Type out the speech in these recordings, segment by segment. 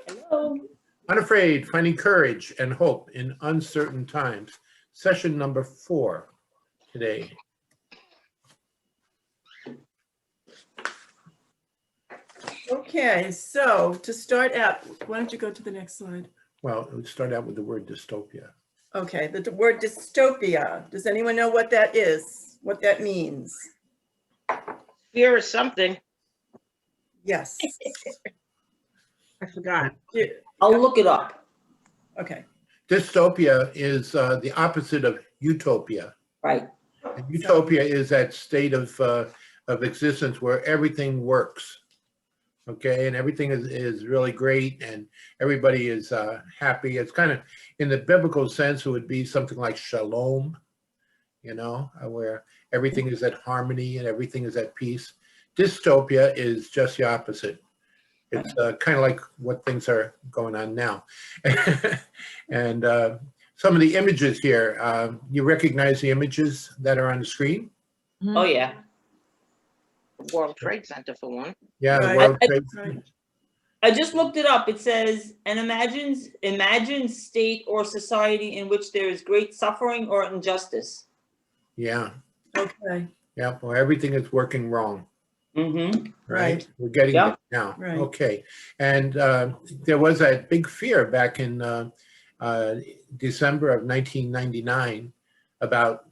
Hello. Unafraid, finding courage and hope in uncertain times. Session number 4 today. Okay, so to start out, why don't you go to the next slide? Well, let's start out with the word dystopia. Okay, the word dystopia. Does anyone know what that is? What that means? Fear or something. Yes. I forgot. I'll look it up. Okay. Dystopia is the opposite of utopia. Right. And utopia is that state of existence where everything works, okay, and everything is really great, and everybody is happy. It's kind of, in the biblical sense, it would be something like shalom, you know, where everything is at harmony and everything is at peace. Dystopia is just the opposite. It's kind of like what things are going on now. And some of the images here, you recognize the images that are on the screen? Oh, yeah. World Trade Center for one. Yeah, the Right. World Trade Right. I just looked it up. It says, and imagine state or society in which there is great suffering or injustice. Yeah, Okay. yeah, well, everything is working wrong, Mm-hmm. right? Right. We're getting Yeah. there now. Right. Okay. And there was that big fear back in December of 1999 about,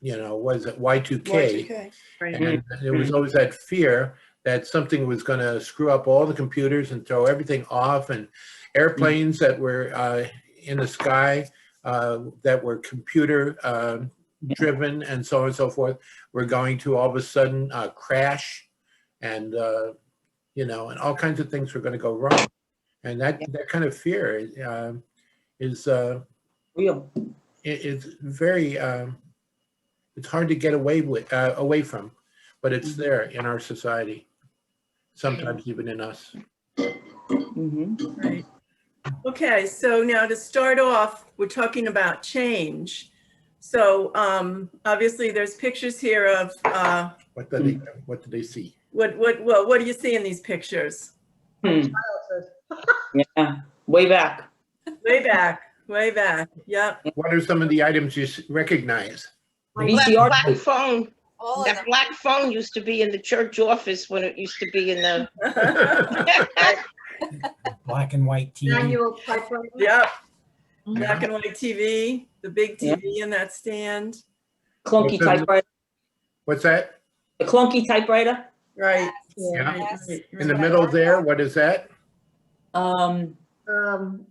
you know, was it Y2K? Y2K. And there was always that fear that something was going to screw up all the computers and throw everything off, and airplanes that were in the sky that were computer driven and so on and so forth were going to all of a sudden crash, and you know, and all kinds of things were going to go wrong. And that kind of fear is Real. it's very it's hard to get away from, but it's there in our society, sometimes even in us. Mm-hmm. Right. Okay, so now to start off, we're talking about change. So obviously there's pictures here of What do they see? what do you see in these pictures? Yeah. Way back. Way back, way back. Yep. What are some of the items you recognize? VCR. Black phone. That black phone used to be in the church office when it used to be in the. Black and white TV. Manual typewriter. Yep. Black and white TV, the big TV in that stand. Clunky typewriter. What's that? The clunky typewriter. Right. Yeah. Right. In the middle there, what is that? VCR.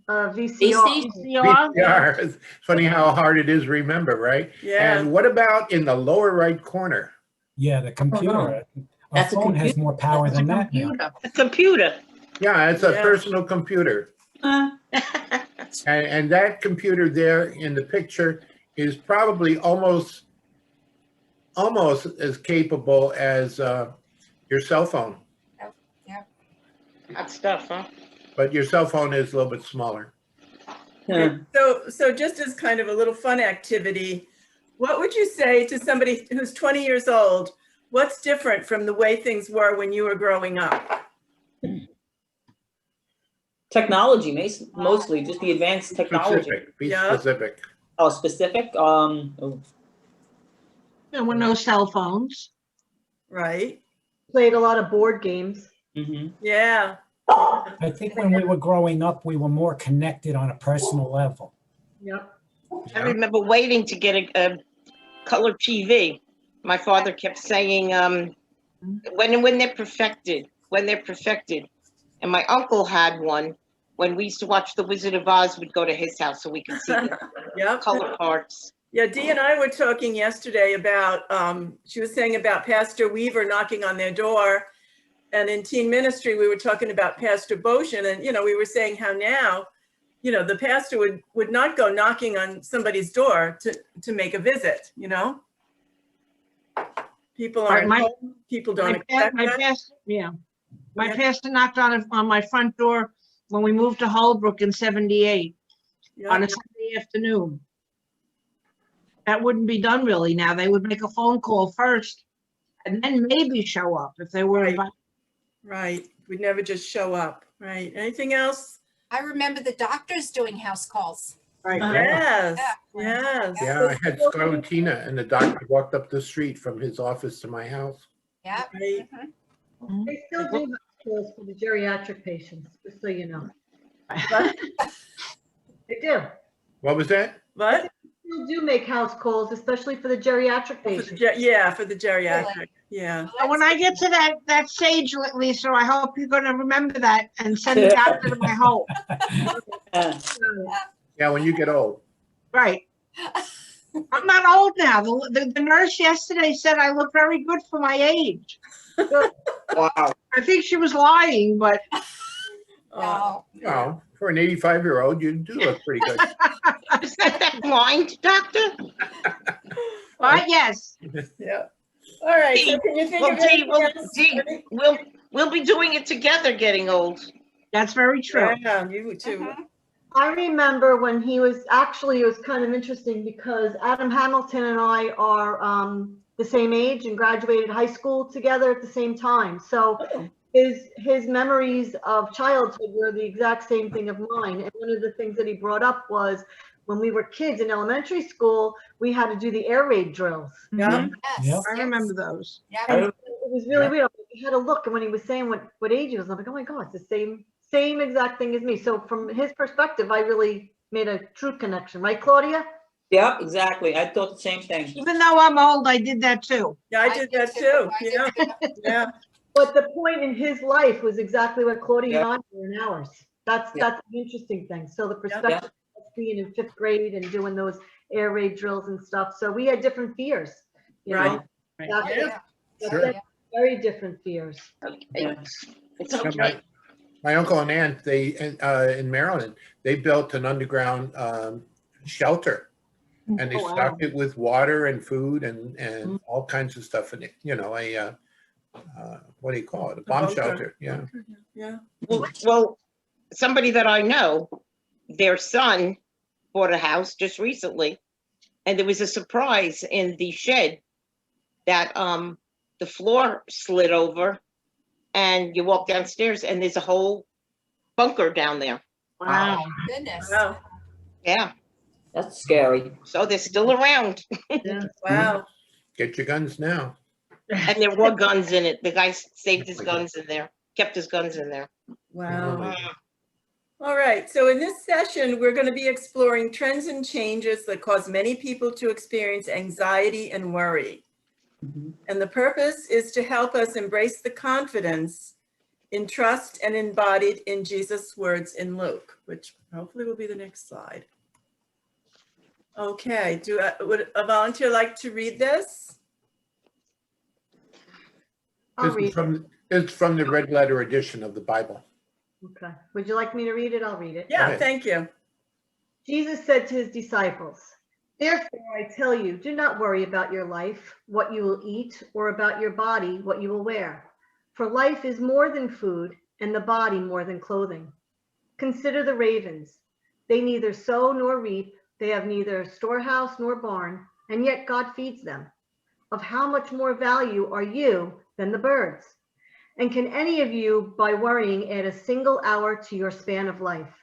VCR. It's funny how hard it is to remember, right? Yeah. And what about in the lower right corner? Yeah, the computer. A That's a phone has computer. more power than that now. A computer. Yeah, it's a Yeah. personal computer. And that computer there in the picture is probably almost as capable as your cell phone. Hot stuff, huh? But your cell phone is a little bit smaller. Yeah. So just as kind of a little fun activity, what would you say to somebody who's 20 years old? What's different from the way things were when you were growing up? Technology, mostly just the advanced technology. Specific. Be Yeah. specific. Oh, specific. There were no cell phones. Right? Played a lot of board games. Mm-hmm. Yeah. I think when we were growing up, we were more connected on a personal level. Yep. I remember waiting to get a color TV. My father kept saying, when they're perfected, And my uncle had one. When we used to watch The Wizard of Oz, we'd go to his house so we could see the Yep. color parts. Yeah, Dee and I were talking yesterday about, she was saying about Pastor Weaver knocking on their door. And in teen ministry, we were talking about Pastor Boshin. And, you know, we were saying how now, you know, the pastor would not go knocking on somebody's door to make a visit, you know? People aren't home. People don't expect that. My pastor knocked on my front door when we moved to Holbrook in '78 on Yeah. a Sunday afternoon. That wouldn't be done really now. They would make a phone call first and then maybe show up if they were Right. invited. Right. We'd never just show up. Right. Anything else? I remember the doctors doing house calls. Right. Yes. Yeah. Yes. Yeah, I had scarlatina and the doctor walked up the street from his office to my house. Yeah. Right. Mhm. They still do have calls for the geriatric patients, just so you know. What? They do. What was that? What? Still do make house calls, especially for the geriatric For the patients. yeah, for the geriatric. Yeah. So when I get to that stage, Lisa, I hope you're gonna remember that and send the doctor to my home. Yeah. Yeah, when you get old. Right. I'm not old now. The nurse yesterday said I look very good for my age. Wow. I think she was lying, but Oh, No. Well, for an 85-year-old, you do look pretty good. Is that blind, doctor? yes. yeah. All right. So can you think Well, of Dee, anything else? Dee, we'll be doing it together getting old. That's very true. Yeah, you too. Mhm. I remember when he was, actually, it was kind of interesting because Adam Hamilton and I are the same age and graduated high school together at the same time. So Oh, his memories of childhood were the exact same thing of mine. And one of the things that he brought up was when we were kids in elementary school, we had to do the air raid drills. yeah. Yes. Yep. I remember those. Yeah. And it was really weird. We had to look, and when he was saying what age he was, I'm like, oh my God, it's the same exact thing as me. So from his perspective, I really made a true connection, right, Claudia? Yeah, exactly. I thought the same thing. Even though I'm old, I did that too. Yeah, I did that too. I did Yeah. too. Yeah. But the point in his life was exactly what Claudia and I were in ours. That's Yeah. the interesting thing. So the perspective of being in 5th grade and doing those air raid drills and stuff. So we had different fears. You Right. know? Right. That's Yeah. it. That's Sure. it. Very different fears. Yeah. It's Yeah, okay. my uncle and aunt, they in Maryland, they built an underground shelter, and they Oh, wow. stocked it with water and food and all kinds of stuff in it. You know, what do you call it? A bomb bunker. shelter. Yeah. Yeah. Well, somebody that I know, their son bought a house just recently, and there was a surprise in the shed that the floor slid over, and you walk downstairs, and there's a whole bunker down there. Wow. Goodness. Wow. Yeah, That's scary. so they're still around, Wow. Get your guns now. and there were guns in it. The guy saved his guns in there, kept his guns in there. Wow. All right. So in this session, we're going to be exploring trends and changes that cause many people to experience anxiety and worry. And the purpose is to help us embrace the confidence in trust and embodied in Jesus' words in Luke, which hopefully will be the next slide. Okay, would a volunteer like to read this? I'll This read is it's from the red letter edition of the Bible. Okay. Would you like me to read it? I'll read it. Yeah, ahead. thank you. Jesus said to his disciples, "Therefore I tell you, do not worry about your life, what you will eat, or about your body, what you will wear. For life is more than food, and the body more than clothing. Consider the ravens. They neither sow nor reap, they have neither storehouse nor barn, and yet God feeds them. Of how much more value are you than the birds? And can any of you, by worrying, add a single hour to your span of life?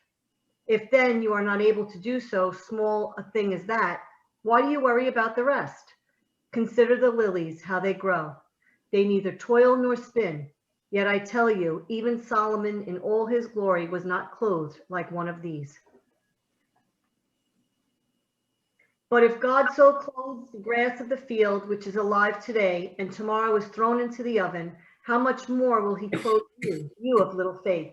If then you are not able to do so small a thing as that, why do you worry about the rest? Consider the lilies, how they grow. They neither toil nor spin. Yet I tell you, even Solomon in all his glory was not clothed like one of these. But if God so clothes the grass of the field, which is alive today, and tomorrow is thrown into the oven, how much more will he clothe you, you of little faith?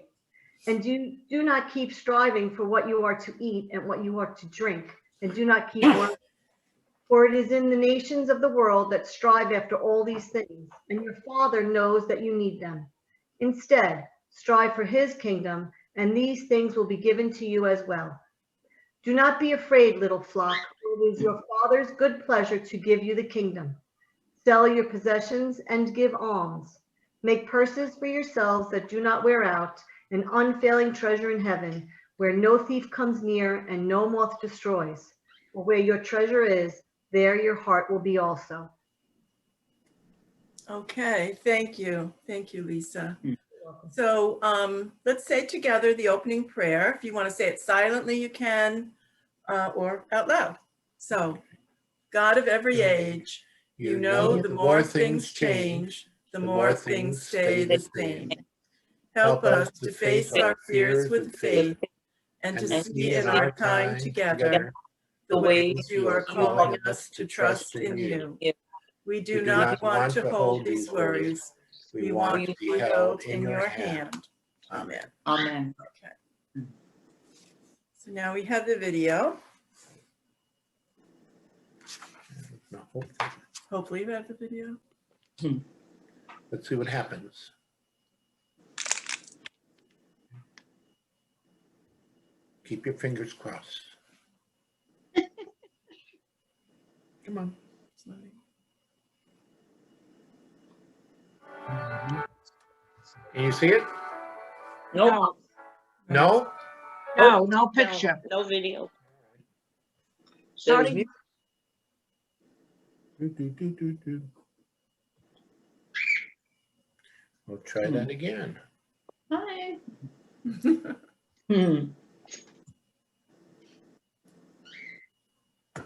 And do not keep striving for what you are to eat and what you are to drink, and do not keep worrying. For it is in the nations of the world that strive after all these things, and your Father knows that you need them. Instead, strive for his kingdom, and these things will be given to you as well. Do not be afraid, little flock, for it is your Father's good pleasure to give you the kingdom. Sell your possessions and give alms. Make purses for yourselves that do not wear out, an unfailing treasure in heaven, where no thief comes near and no moth destroys. For where your treasure is, there your heart will be also. Okay, thank you. Thank you, Lisa. So let's say together the opening prayer. If you want to say it silently, you can, or out loud. So, God of every age, you know the more things change, the more things stay the same. Help us to face our fears with faith and to see in our time together the ways you are calling us to trust in you. We do not want to hold these worries. We want to be held in your hand. Amen. Amen. Okay. So now we have the video. Hopefully you have the video. Let's see what happens. Keep your fingers crossed. Come on. It's loading. Can you see it? Nope. No, No? no picture. No video. Sorry. Do. We'll try that again. Hi.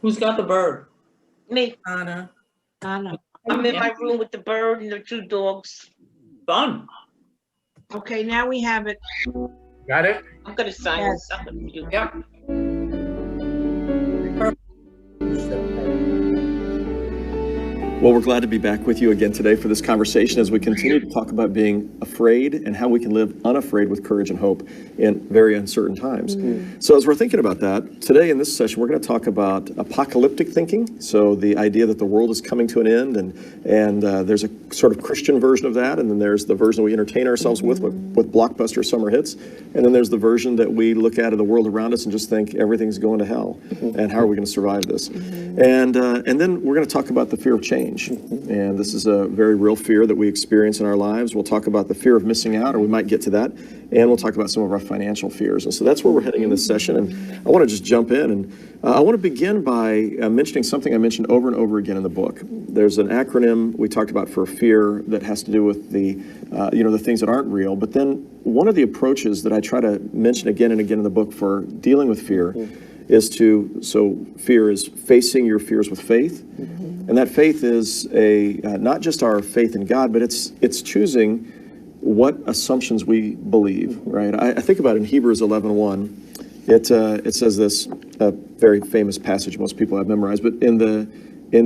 Who's got the bird? Me, Anna. Anna. I'm in my room with the bird and the 2 dogs. Fun. Okay, now we have it. Got it? I'm gonna sign this up with you. Yep. Well, we're glad to be back with you again today for this conversation as we continue to talk about being afraid and how we can live unafraid with courage and hope in very uncertain times. So as we're thinking about that, today in this session, we're going to talk about apocalyptic thinking. So the idea that the world is coming to an end, and there's a sort of Christian version of that, and then there's the version that we entertain ourselves with blockbuster summer hits, and then there's the version that we look at in the world around us and just think everything's going to hell, and how are we going to survive this? And then we're going to talk about the fear of change. And this is a very real fear that we experience in our lives. We'll talk about the fear of missing out, or we might get to that. And we'll talk about some of our financial fears. And so that's where we're heading in this session. And I want to just jump in. And I want to begin by mentioning something I mentioned over and over again in the book. There's an acronym we talked about for fear that has to do with the, the things that aren't real. But then one of the approaches that I try to mention again and again in the book for dealing with fear is fear is facing your fears with faith. And that faith is not just our faith in God, but it's choosing what assumptions we believe, right? I think about in Hebrews 11:1, it says this, a very famous passage most people have memorized, but in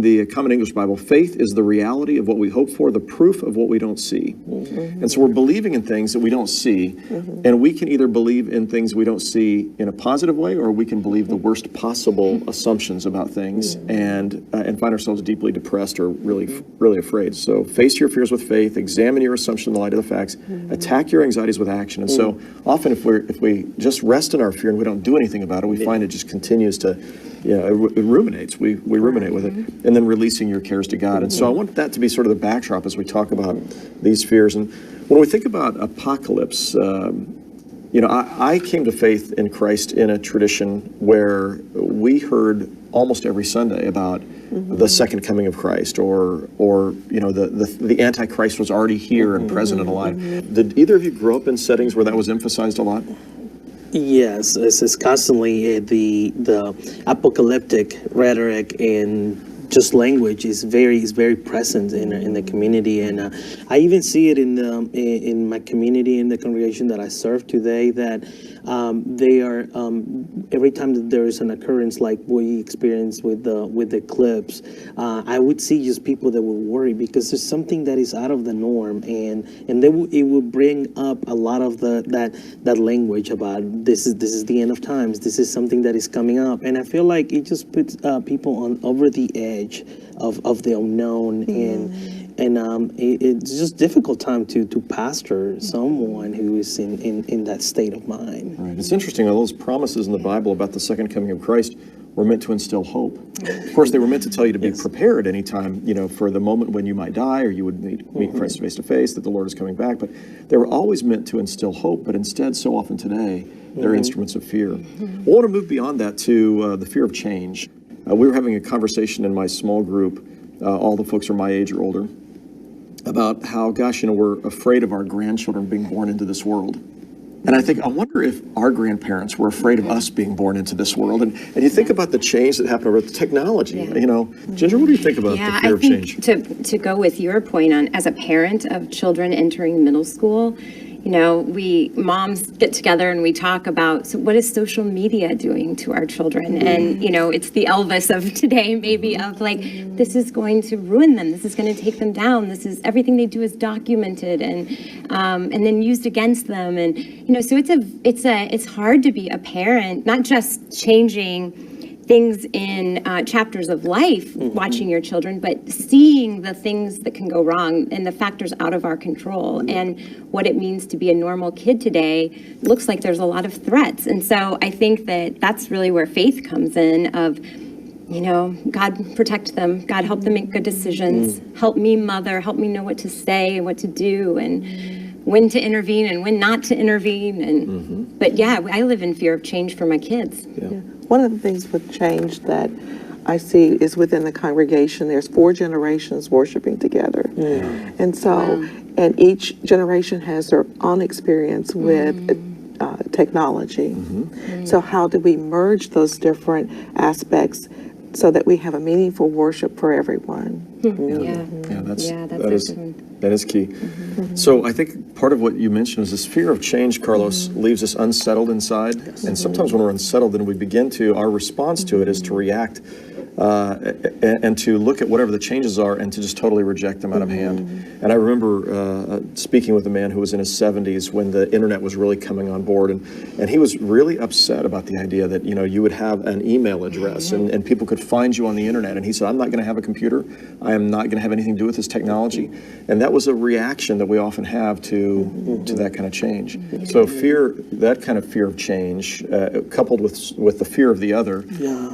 the Common English Bible, faith is the reality of what we hope for, the proof of what we don't see. And so we're believing in things that we don't see, and we can either believe in things we don't see in a positive way, or we can believe the worst possible assumptions about things and find ourselves deeply depressed or really afraid. So face your fears with faith, examine your assumption in the light of the facts, attack your anxieties with action. And so often if we just rest in our fear and we don't do anything about it, we find it just continues to, it ruminates. We ruminate with it, and then releasing your cares to God. And so I want that to be sort of the backdrop as we talk about these fears. And when we think about apocalypse, I came to faith in Christ in a tradition where we heard almost every Sunday about the second coming of Christ, or the Antichrist was already here and present and alive. Did either of you grow up in settings where that was emphasized a lot? Yes, it's constantly the apocalyptic rhetoric and just language is very present in the community, and I even see it in my community, in the congregation that I serve today, that they are every time that there is an occurrence like we experienced with the eclipse, I would see just people that were worried because there's something that is out of the norm, and it will bring up a lot of that language about this is the end of times, this is something that is coming up, and I feel like it just puts people on over the edge of the unknown, and it's just difficult time to pastor someone who is in that state of mind. Right. It's interesting, all those promises in the Bible about the second coming of Christ were meant to instill hope. Of course, they were meant to tell you to be prepared anytime, for the moment when you might die or you would meet Christ face to face, that the Lord is coming back. But they were always meant to instill hope, but instead, so often today, they're instruments of fear. I want to move beyond that to the fear of change. We were having a conversation in my small group. All the folks are my age or older. about how, gosh, we're afraid of our grandchildren being born into this world. And I wonder if our grandparents were afraid of us being born into this world. And you think about the change that happened with technology, Ginger, what do you think about the fear of change? To go with your point on, as a parent of children entering middle school, we moms get together and we talk about, so what is social media doing to our children? And, it's the Elvis of today, maybe, of like, this is going to ruin them. This is going to take them down. This is, everything they do is documented and then used against them. And, so it's hard to be a parent, not just changing things in chapters of life, watching your children, but seeing the things that can go wrong and the factors out of our control and what it means to be a normal kid today. Looks like there's a lot of threats. And so I think that that's really where faith comes in of, God protect them, God help them make good decisions, help me mother, help me know what to say and what to do and when to intervene and when not to intervene. And but yeah, I live in fear of change for my kids. One of the things with change that I see is within the congregation, there's 4 generations worshiping together. And so, and each generation has their own experience with technology. So how do we merge those different aspects so that we have a meaningful worship for everyone? That is key. So I think part of what you mentioned is this fear of change, Carlos, leaves us unsettled inside. And sometimes when we're unsettled, then we begin to, our response to it is to react and to look at whatever the changes are and to just totally reject them out of hand. And I remember speaking with a man who was in his 70s when the internet was really coming on board, and he was really upset about the idea that you would have an email address and people could find you on the internet. And he said, I'm not going to have a computer. I am not going to have anything to do with this technology. And that was a reaction that we often have to that kind of change. So fear, that kind of fear of change, coupled with the fear of the other,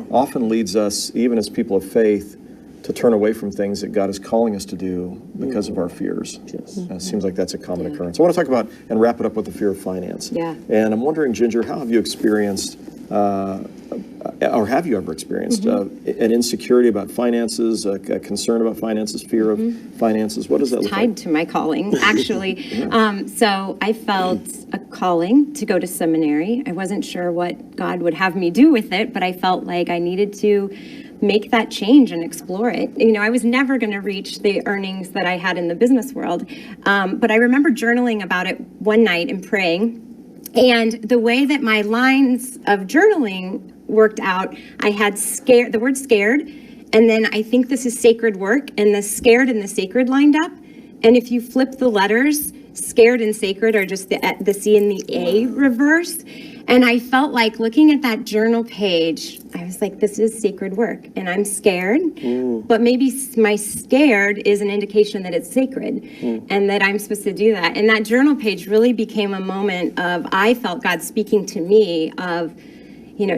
often leads us, even as people of faith, to turn away from things that God is calling us to do because of our fears. It seems like that's a common occurrence. I want to talk about and wrap it up with the fear of finance. And I'm wondering, Ginger, how have you experienced, or have you ever experienced an insecurity about finances, a concern about finances, fear of finances? What does that look like? Tied to my calling, actually. So I felt a calling to go to seminary. I wasn't sure what God would have me do with it, but I felt like I needed to make that change and explore it. I was never going to reach the earnings that I had in the business world. But I remember journaling about it one night and praying. And the way that my lines of journaling worked out, I had the word scared, and then I think this is sacred work, and the scared and the sacred lined up. And if you flip the letters, scared and sacred are just the C and the A reversed. And I felt like looking at that journal page, I was like, this is sacred work and I'm scared, but maybe my scared is an indication that it's sacred and that I'm supposed to do that. And that journal page really became a moment of, I felt God speaking to me of,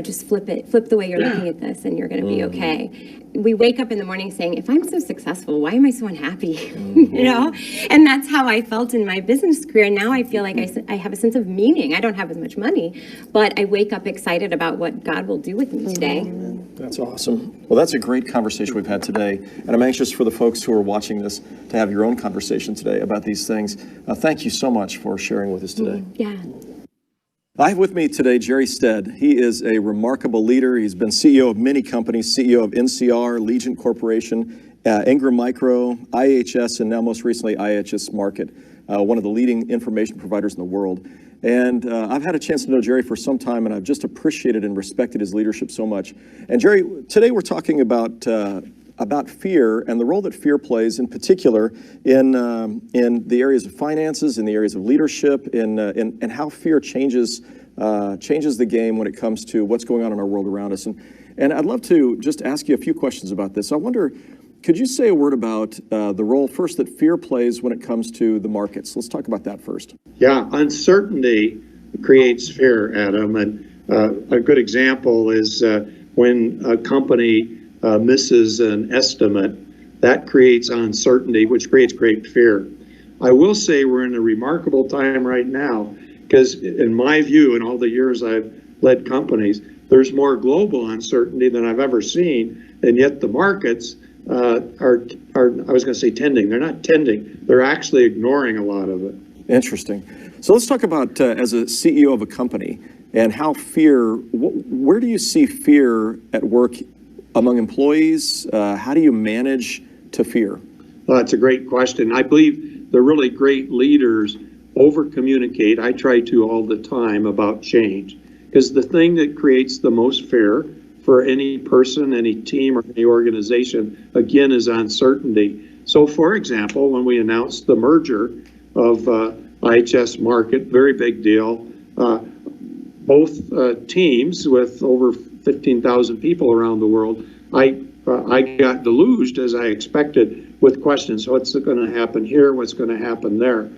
just flip the way you're looking at this and you're going to be okay. We wake up in the morning saying, if I'm so successful, why am I so unhappy? And that's how I felt in my business career. Now I feel like I have a sense of meaning. I don't have as much money, but I wake up excited about what God will do with me today. That's awesome. Well, that's a great conversation we've had today. And I'm anxious for the folks who are watching this to have your own conversation today about these things. Thank you so much for sharing with us today. I have with me today Jerry Steed. He is a remarkable leader. He's been CEO of many companies, CEO of NCR, Legion Corporation, Ingram Micro, IHS, and now most recently IHS Markit, one of the leading information providers in the world. And I've had a chance to know Jerry for some time, and I've just appreciated and respected his leadership so much. And Jerry, today we're talking about fear and the role that fear plays, in particular in the areas of finances, in the areas of leadership, and how fear changes the game when it comes to what's going on in our world around us. And I'd love to just ask you a few questions about this. I wonder, could you say a word about the role first that fear plays when it comes to the markets? Let's talk about that first. Yeah, uncertainty creates fear, Adam. And a good example is when a company misses an estimate, that creates uncertainty, which creates great fear. I will say we're in a remarkable time right now, because in my view, in all the years I've led companies, there's more global uncertainty than I've ever seen, and yet the markets are are, I was going to say tending, they're not tending, they're actually ignoring a lot of it. Interesting. So let's talk about as a CEO of a company and how fear, where do you see fear at work among employees? How do you manage to fear? Well, that's a great question. I believe the really great leaders over-communicate. I try to all the time about change, because the thing that creates the most fear for any person, any team, or any organization, again, is uncertainty. So, for example, when we announced the merger of IHS Markit, very big deal, both teams with over 15,000 people around the world, I got deluged, as I expected, with questions. What's going to happen here? What's going to happen there?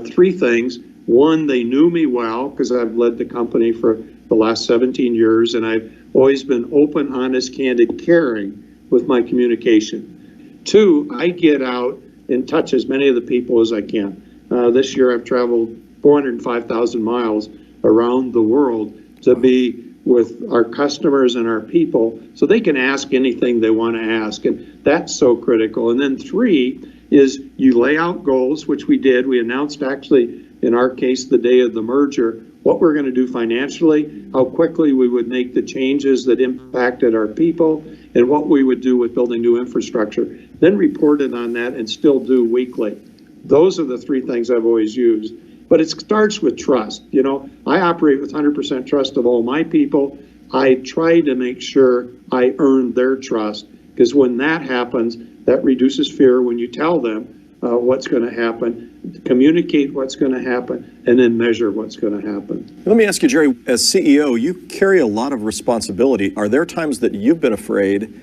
Three things. One, they knew me well because I've led the company for the last 17 years, and I've always been open, honest, candid, caring with my communication. Two, I get out and touch as many of the people as I can. This year I've traveled 405,000 miles around the world to be with our customers and our people so they can ask anything they want to ask, and that's so critical. And then three is you lay out goals, which we did. We announced, actually, in our case, the day of the merger, what we're going to do financially, how quickly we would make the changes that impacted our people, and what we would do with building new infrastructure. Then reported on that and still do weekly. Those are the three things I've always used. But it starts with trust. You know, I operate with 100% trust of all my people. I try to make sure I earn their trust, because when that happens, that reduces fear when you tell them what's going to happen, communicate what's going to happen, and then measure what's going to happen. Let me ask you, Jerry, as CEO, you carry a lot of responsibility. Are there times that you've been afraid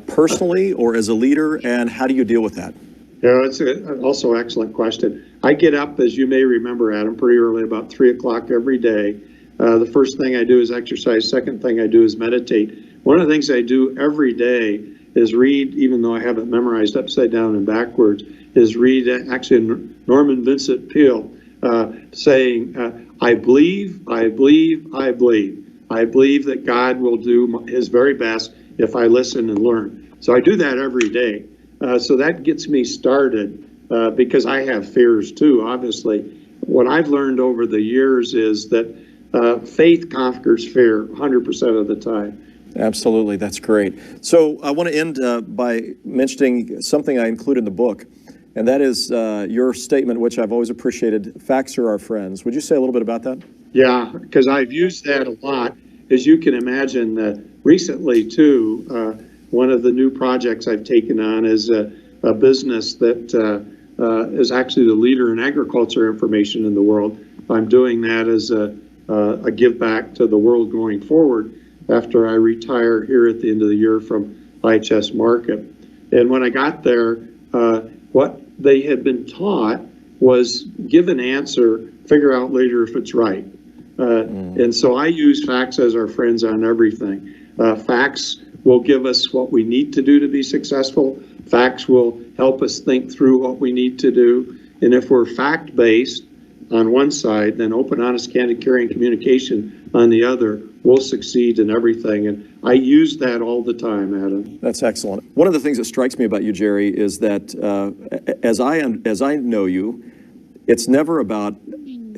personally or as a leader, and how do you deal with that? Yeah, it's also an excellent question. I get up, as you may remember, Adam, pretty early, about 3 o'clock every day. The first thing I do is exercise. Second thing I do is meditate. One of the things I do every day is read, even though I have it memorized upside down and backwards, is read actually Norman Vincent Peale saying, I believe, I believe, I believe. I believe that God will do his very best if I listen and learn. So I do that every day. So that gets me started because I have fears too, obviously. What I've learned over the years is that faith conquers fear 100% of the time. Absolutely, that's great. So I want to end by mentioning something I include in the book, and that is your statement, which I've always appreciated, facts are our friends. Would you say a little bit about that? Yeah, because I've used that a lot. As you can imagine, recently too, one of the new projects I've taken on is a business that is actually the leader in agriculture information in the world. I'm doing that as a give back to the world going forward after I retire here at the end of the year from IHS Markit. And when I got there, what they had been taught was give an answer, figure out later if it's right. And so I use facts as our friends on everything. Facts will give us what we need to do to be successful. Facts will help us think through what we need to do. And if we're fact-based on one side, then open, honest, candid, caring communication on the other, we'll succeed in everything. And I use that all the time, Adam. That's excellent. One of the things that strikes me about you, Jerry, is that as I know you, it's never about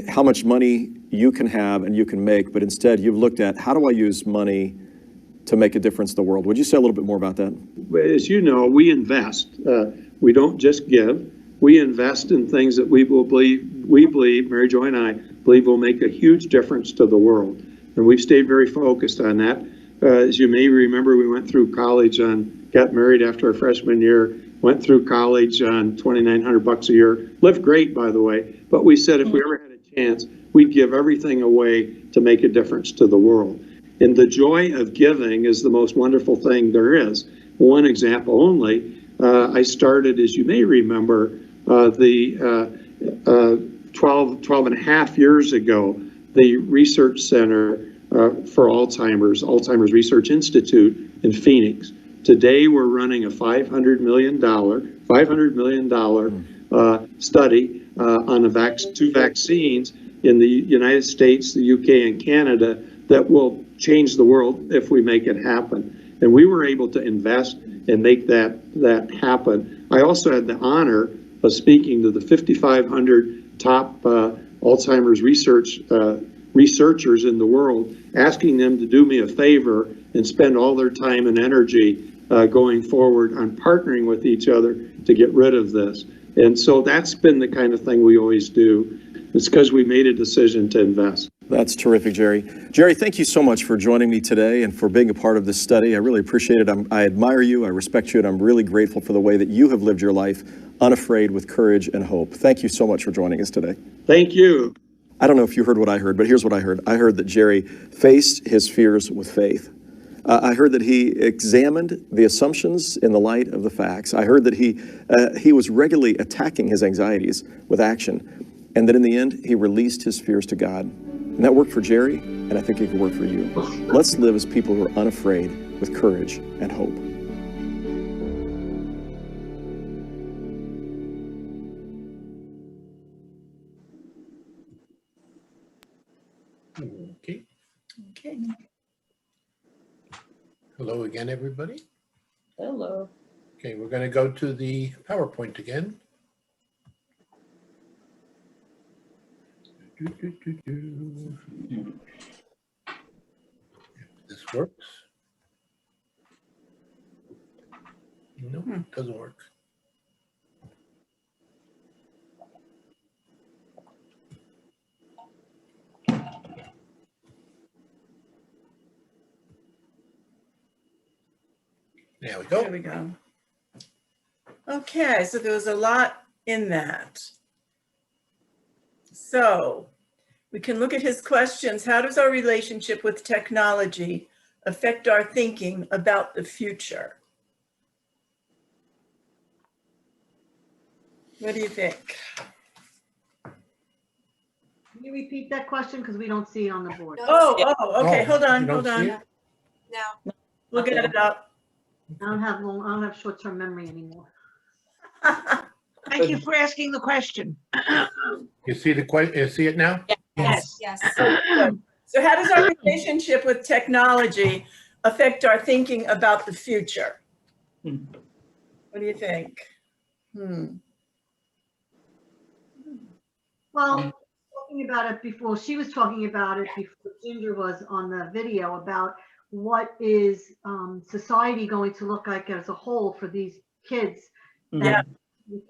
how much money you can have and you can make, but instead you've looked at how do I use money to make a difference in the world. Would you say a little bit more about that? As you know, we invest. We don't just give. We invest in things that we believe, Mary Jo and I believe will make a huge difference to the world. And we've stayed very focused on that. As you may remember, we went through college got married after our freshman year, went through college on $2,900 a year. Lived great, by the way. But we said if we ever had a chance, we'd give everything away to make a difference to the world. And the joy of giving is the most wonderful thing there is. One example only, I started, as you may remember, 12 and a half years ago, the Research Center for Alzheimer's Research Institute in Phoenix. Today, we're running a $500 million study on two vaccines in the United States, the UK, and Canada that will change the world if we make it happen. And we were able to invest and make that happen. I also had the honor of speaking to the 5,500 top Alzheimer's researchers in the world, asking them to do me a favor and spend all their time and energy going forward on partnering with each other to get rid of this. And so that's been the kind of thing we always do. It's because we made a decision to invest. That's terrific, Jerry. Jerry, thank you so much for joining me today and for being a part of this study. I really appreciate it. I admire you, I respect you, and I'm really grateful for the way that you have lived your life unafraid with courage and hope. Thank you so much for joining us today. Thank you. I don't know if you heard what I heard, but here's what I heard. I heard that Jerry faced his fears with faith. I heard that he examined the assumptions in the light of the facts. I heard that he was regularly attacking his anxieties with action, and that in the end, he released his fears to God. And that worked for Jerry, and I think it could work for you. Let's live as people who are unafraid with courage and hope. Okay. Okay. Hello again, everybody. Hello. Okay, we're going to go to the PowerPoint again. This works. No, it doesn't work. There we go. There we go. Okay, so there was a lot in that. So we can look at his questions. How does our relationship with technology affect our thinking about the future? What do you think? Can you repeat that question? Because we don't see it on the board. Oh, okay, hold on, you don't hold see on. it? No. We'll get it up. I don't have short-term memory anymore. Thank you for asking the question. You see the question? You see it now? Yes. So how does our relationship with technology affect our thinking about the future? What do you think? Well, talking about it before, she was talking about it before Ginger was on the video about what is society going to look like as a whole for these kids that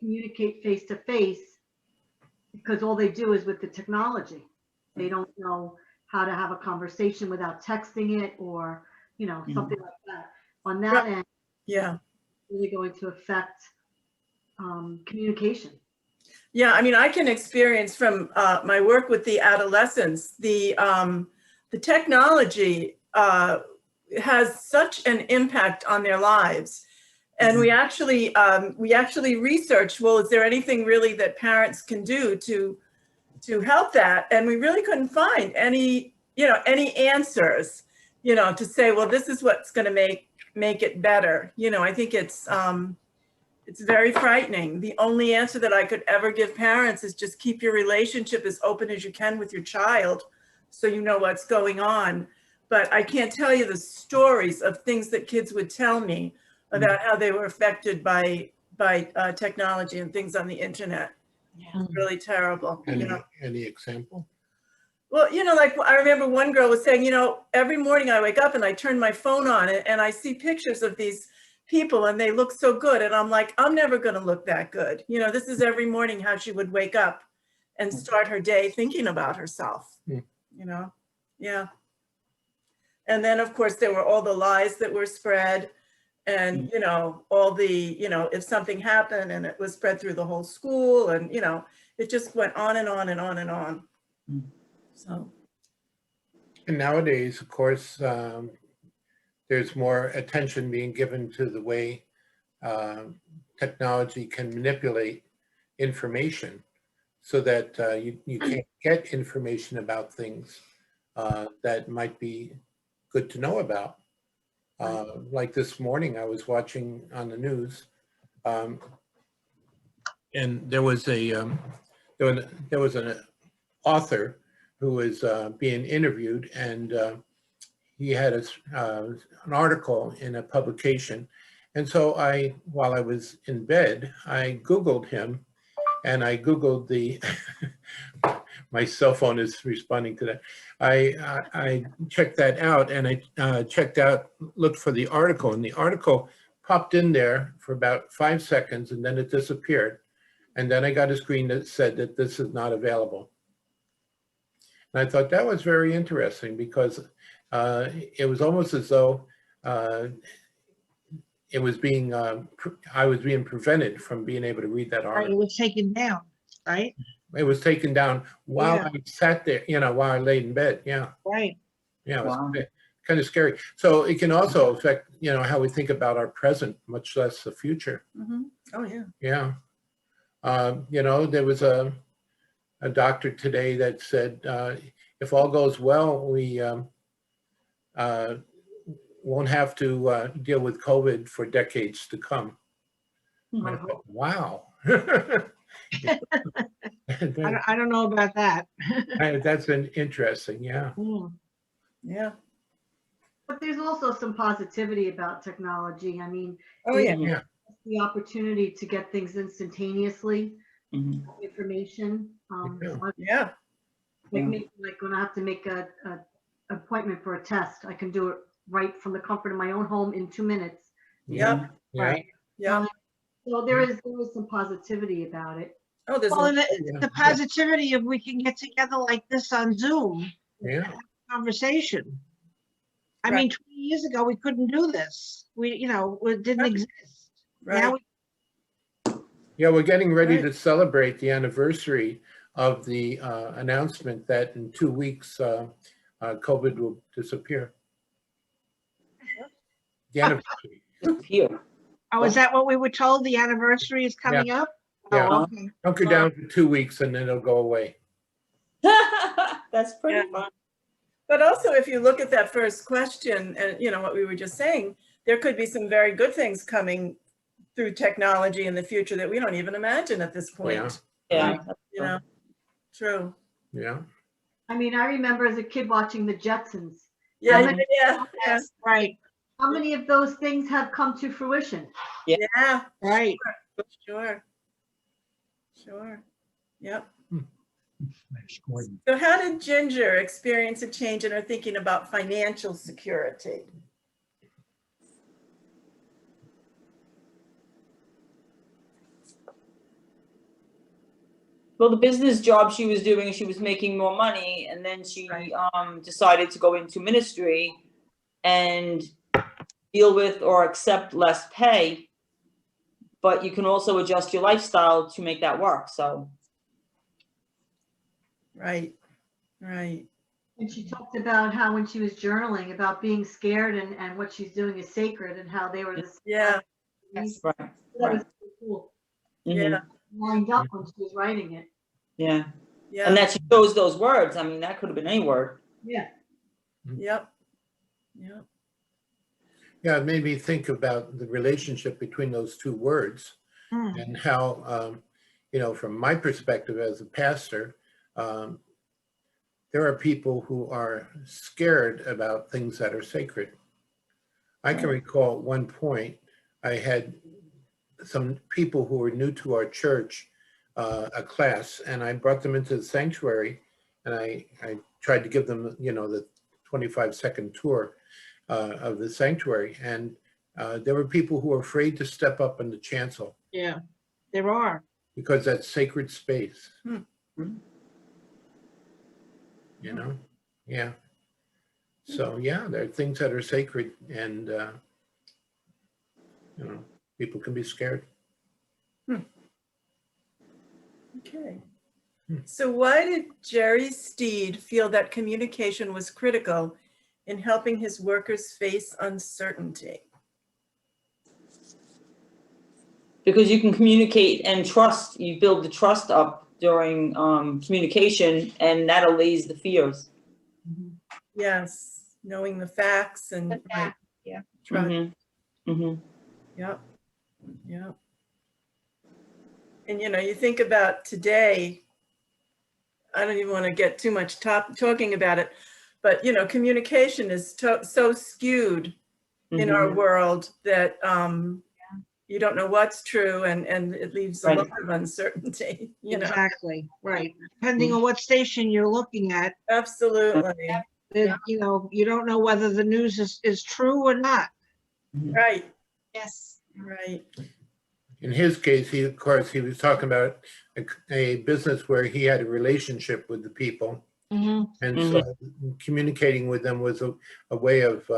communicate face to face, because all they do is with the technology. They don't know how to have a conversation without texting it or, you know, something like that. On that end, Yeah. really going to affect communication. Yeah, I mean, I can experience from my work with the adolescents, the technology has such an impact on their lives. And we actually researched, well, is there anything really that parents can do to help that? And we really couldn't find any answers, to say, well, this is what's going to make it better. I think it's very frightening. The only answer that I could ever give parents is just keep your relationship as open as you can with your child so you know what's going on. But I can't tell you the stories of things that kids would tell me about how they were affected by technology and things on the internet. It's really terrible. Any example? Well, like I remember one girl was saying, every morning I wake up and I turn my phone on and I see pictures of these people and they look so good. And I'm like, I'm never going to look that good. This is every morning how she would wake up and start her day thinking about herself, Yeah. And then, of course, there were all the lies that were spread and, all the, if something happened and it was spread through the whole school and, it just went on and on and on and on. So. And nowadays, of course, there's more attention being given to the way technology can manipulate information so that you can't get information about things that might be good to know about. Like this morning, I was watching on the news, and there was an author who was being interviewed, and he had an article in a publication, And so while I was in bed, I Googled him, and I Googled my cell phone is responding to that. I checked that out, and I looked for the article, and the article popped in there for about 5 seconds, and then it disappeared. And then I got a screen that said that this is not available. And I thought that was very interesting, because it was almost as though it was being, I was being prevented from being able to read that Right, article. it was taken down, right? It was taken down while I sat there, while I laid in bed. Yeah. Right. Yeah, it was kind of scary. So it can also affect, how we think about our present, much less the future. Mm-hmm. Oh, yeah. Yeah. There was a doctor today that said, if all goes well, we won't have to deal with COVID for decades to come. Wow. I don't know about that. That's interesting, yeah. Yeah. But there's also some positivity about technology. I mean, Oh, yeah. The opportunity to get things instantaneously, information. Yeah. Like when I have to make a appointment for a test, I can do it right from the comfort of my own home in 2 minutes. Yep. Right. Yeah. So there is some positivity about it. Oh, there's Well, and the positivity of we can get together like this on Zoom. Yeah. Conversation. I mean, 20 years ago, we couldn't do this. It didn't exist. Right. Now Yeah, we're getting ready to celebrate the anniversary of the announcement that in 2 weeks, COVID will disappear. The anniversary. Disappear. Oh, is that what we were told? The anniversary is coming up? Yeah. Oh, okay. Hunker down for 2 weeks and then it'll go away. That's pretty fun. But also, if you look at that first question and, what we were just saying, there could be some very good things coming through technology in the future that we don't even imagine at this point. Yeah. True. Yeah. I mean, I remember as a kid watching the Jetsons. Yeah. Right. How many of those things have come to fruition? Yeah. Right. Sure. Yep. Sure. So how did Ginger experience a change in her thinking about financial security? Well, the business job she was doing, she was making more money, and then she decided to go into ministry and deal with or accept less pay, but you can also adjust your lifestyle to make that work. So Right. And she talked about how when she was journaling about being scared and what she's doing is sacred and how they were the Yeah. right. That was so cool. Yeah. Lined up when she was writing it. Yeah. Yeah. And that she chose those words. I mean, that could have been any word. Yeah. Yep. Yeah, it made me think about the relationship between those two words and how, from my perspective as a pastor, there are people who are scared about things that are sacred. I can recall at one point, I had some people who were new to our church, a class, and I brought them into the sanctuary, and I tried to give them, the 25-second tour of the sanctuary. And there were people who were afraid to step up in the chancel. Yeah, there are. Because that's sacred space. Yeah. So yeah, there are things that are sacred, and people can be scared. Okay. So why did Jerry Steed feel that communication was critical in helping his workers face uncertainty? Because you can communicate and trust, you build the trust up during communication, and that allays the fears. Yes, knowing the facts and Yeah. trust. Mm-hmm. Yep. And you think about today, I don't even want to get too much talking about it, but communication is so skewed in our world that you don't know what's true, and it leaves a Right. lot of uncertainty, you know. Exactly, right. Depending on what station you're looking at, Absolutely. you know, you don't know whether the news is true or not. Right, Yes. right. In his case, he, of course, he was talking about a business where he had a relationship with the people. And so communicating with them was a way of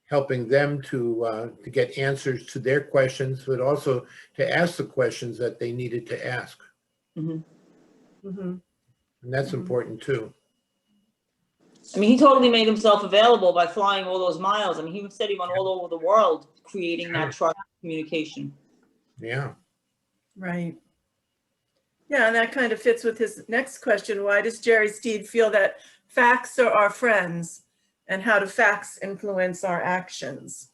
helping them to get answers to their questions, but also to ask the questions that they needed to ask. Mhm. And that's important too. I mean, he totally made himself available by flying all those miles. I mean, he said he went all over the world creating that trust communication. Yeah. Right. Yeah, and that kind of fits with his next question. Why does Jerry Steed feel that facts are our friends, and how do facts influence our actions?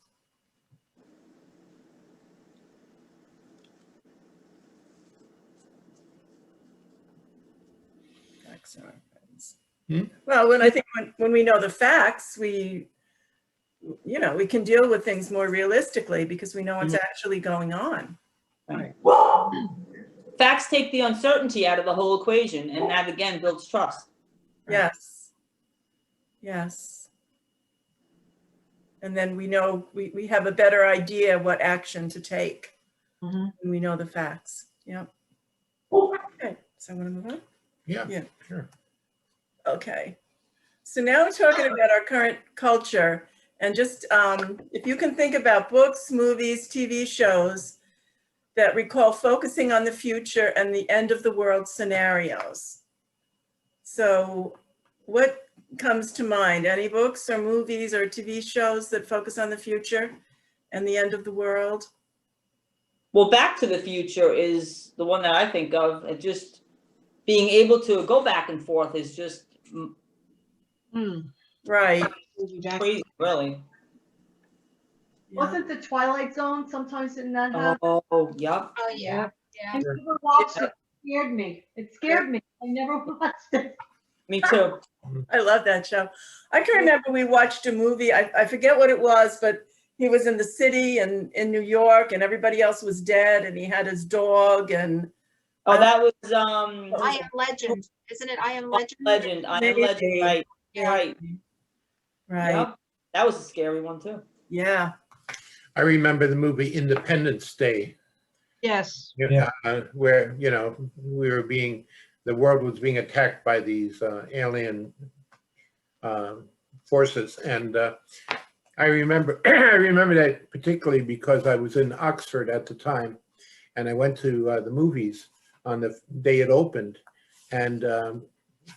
Facts are our friends. Well, when we know the facts, we can deal with things more realistically because we know what's actually going on. Right. Facts take the uncertainty out of the whole equation, and that again builds trust. Yes. Yes. And then we know we have a better idea what action to take. And we know the facts. Yep. Okay. So I want to move on? Yeah, sure. Okay. So now we're talking about our current culture, and just if you can think about books, movies, TV shows that recall focusing on the future and the end of the world scenarios. So what comes to mind? Any books or movies or TV shows that focus on the future and the end of the world? Well, Back to the Future is the one that I think of. It just being able to go back and forth is just right. Crazy, really. Wasn't the Twilight Zone sometimes in that house? Oh, yep. Oh, yeah. I never watched it. It scared me. It scared me. I never watched it. Me too. I love that show. I can remember we watched a movie. I forget what it was, but he was in the city and in New York, and everybody else was dead, and he had his dog. And oh, that was I Am Legend, isn't it? I Am Legend. Legend. I Am Legend. Right. Yeah. Right. Right. Yep. That was a scary one too. Yeah. I remember the movie Independence Day. Yes. Where, the world was being attacked by these alien forces. And I remember that particularly because I was in Oxford at the time, and I went to the movies on the day it opened. And of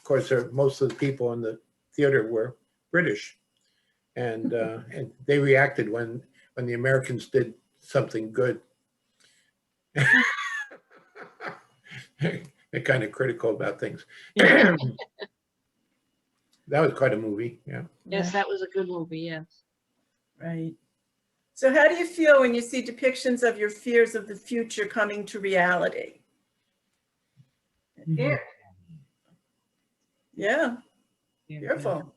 course, most of the people in the theater were British. And they reacted when the Americans did something good. They're kind of critical about things. That was quite a movie, yeah. Yes, that was a good movie, yes. Right. So how do you feel when you see depictions of your fears of the future coming to reality? Yeah. Yeah. Fearful.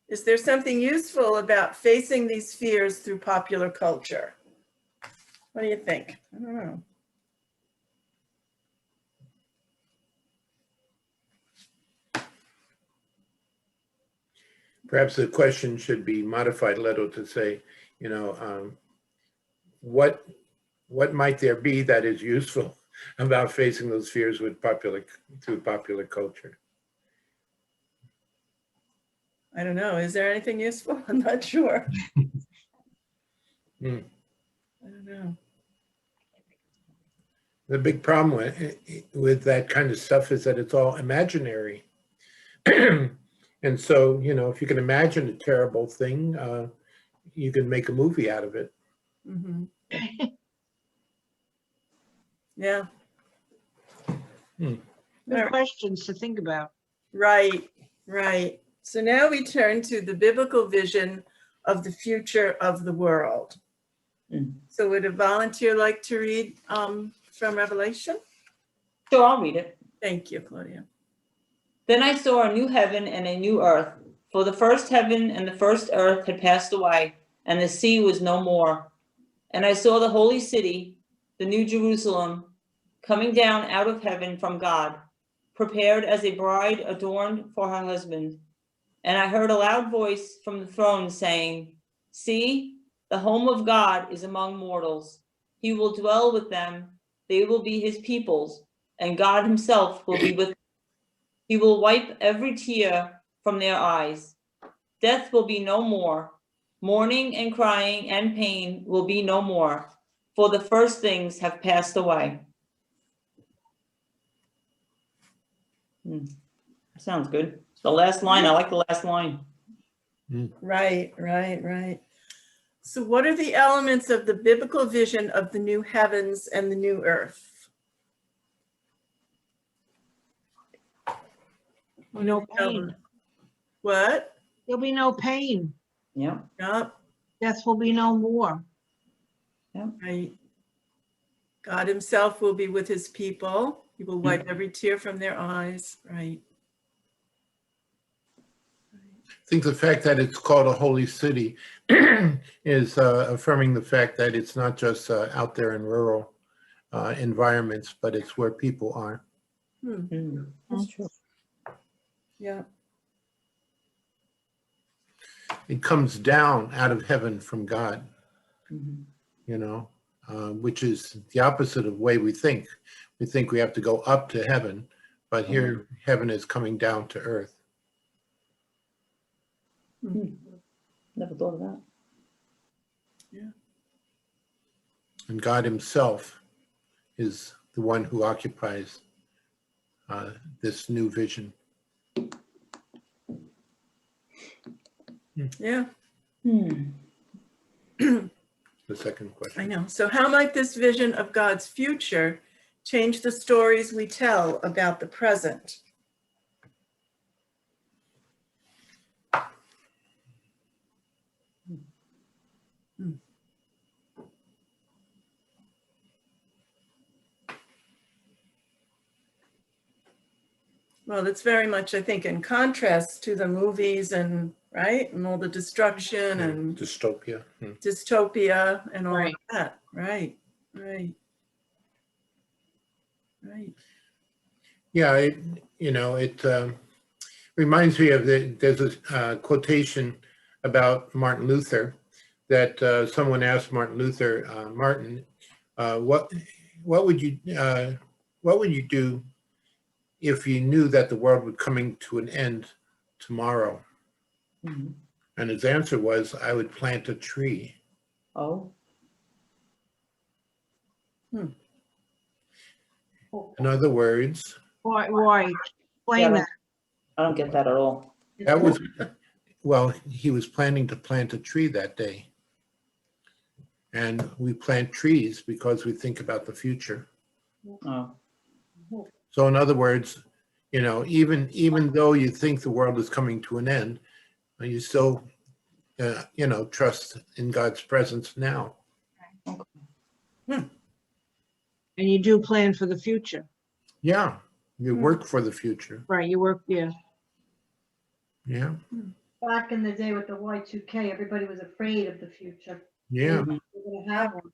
Is there something useful about facing these fears through popular culture? What do you think? I don't know. Perhaps the question should be modified a little to say, what might there be that is useful about facing those fears through popular culture? I don't know. Is there anything useful? I'm not sure. I don't know. The big problem with that kind of stuff is that it's all imaginary. And so, if you can imagine a terrible thing, you can make a movie out of it. Mm-hmm. Yeah. Good questions to think about. Right, right. So now we turn to the biblical vision of the future of the world. So would a volunteer like to read from Revelation? Sure, I'll read it. Thank you, Claudia. Then I saw a new heaven and a new earth, for the first heaven and the first earth had passed away, and the sea was no more. And I saw the holy city, the new Jerusalem, coming down out of heaven from God, prepared as a bride adorned for her husband. And I heard a loud voice from the throne saying, "See, the home of God is among mortals. He will dwell with them. They will be his peoples, and God himself will be with them. He will wipe every tear from their eyes. Death will be no more. Mourning and crying and pain will be no more, for the first things have passed away." Sounds good. The last line, I like the last line. Right, right, right. So what are the elements of the biblical vision of the new heavens and the new earth? No pain. What? There'll be no pain. Yeah. Yep. Death will be no more. Yeah. Right. God himself will be with his people. He will wipe every tear from their eyes. Right. I think the fact that it's called a holy city is affirming the fact that it's not just out there in rural environments, but it's where people are. That's true. Yeah. It comes down out of heaven from God, you know, which is the opposite of the way we think. We think we have to go up to heaven, but here heaven is coming down to earth. Never thought of that. Yeah. And God himself is the one who occupies this new vision. Yeah. The second question. I know. So how might this vision of God's future change the stories we tell about the present? Well, it's very much, I think, in contrast to the movies and, right, and all the destruction and Dystopia. dystopia and all of that. Right, right, right. Yeah, it reminds me of there's a quotation about Martin Luther that someone asked Martin Luther, Martin, what would you do if you knew that the world was coming to an end tomorrow? And his answer was, I would plant a tree. Oh. In other words, Why? Explain that. I don't get that at all. that was, well, he was planning to plant a tree that day. And we plant trees because we think about the future. Oh. So in other words, even though you think the world is coming to an end, you still, trust in God's presence now. And you do plan for the future. Yeah, you work for the future. Right, you work, yeah. Yeah. Back in the day with the Y2K, everybody was afraid of the future. Yeah. We're gonna have one.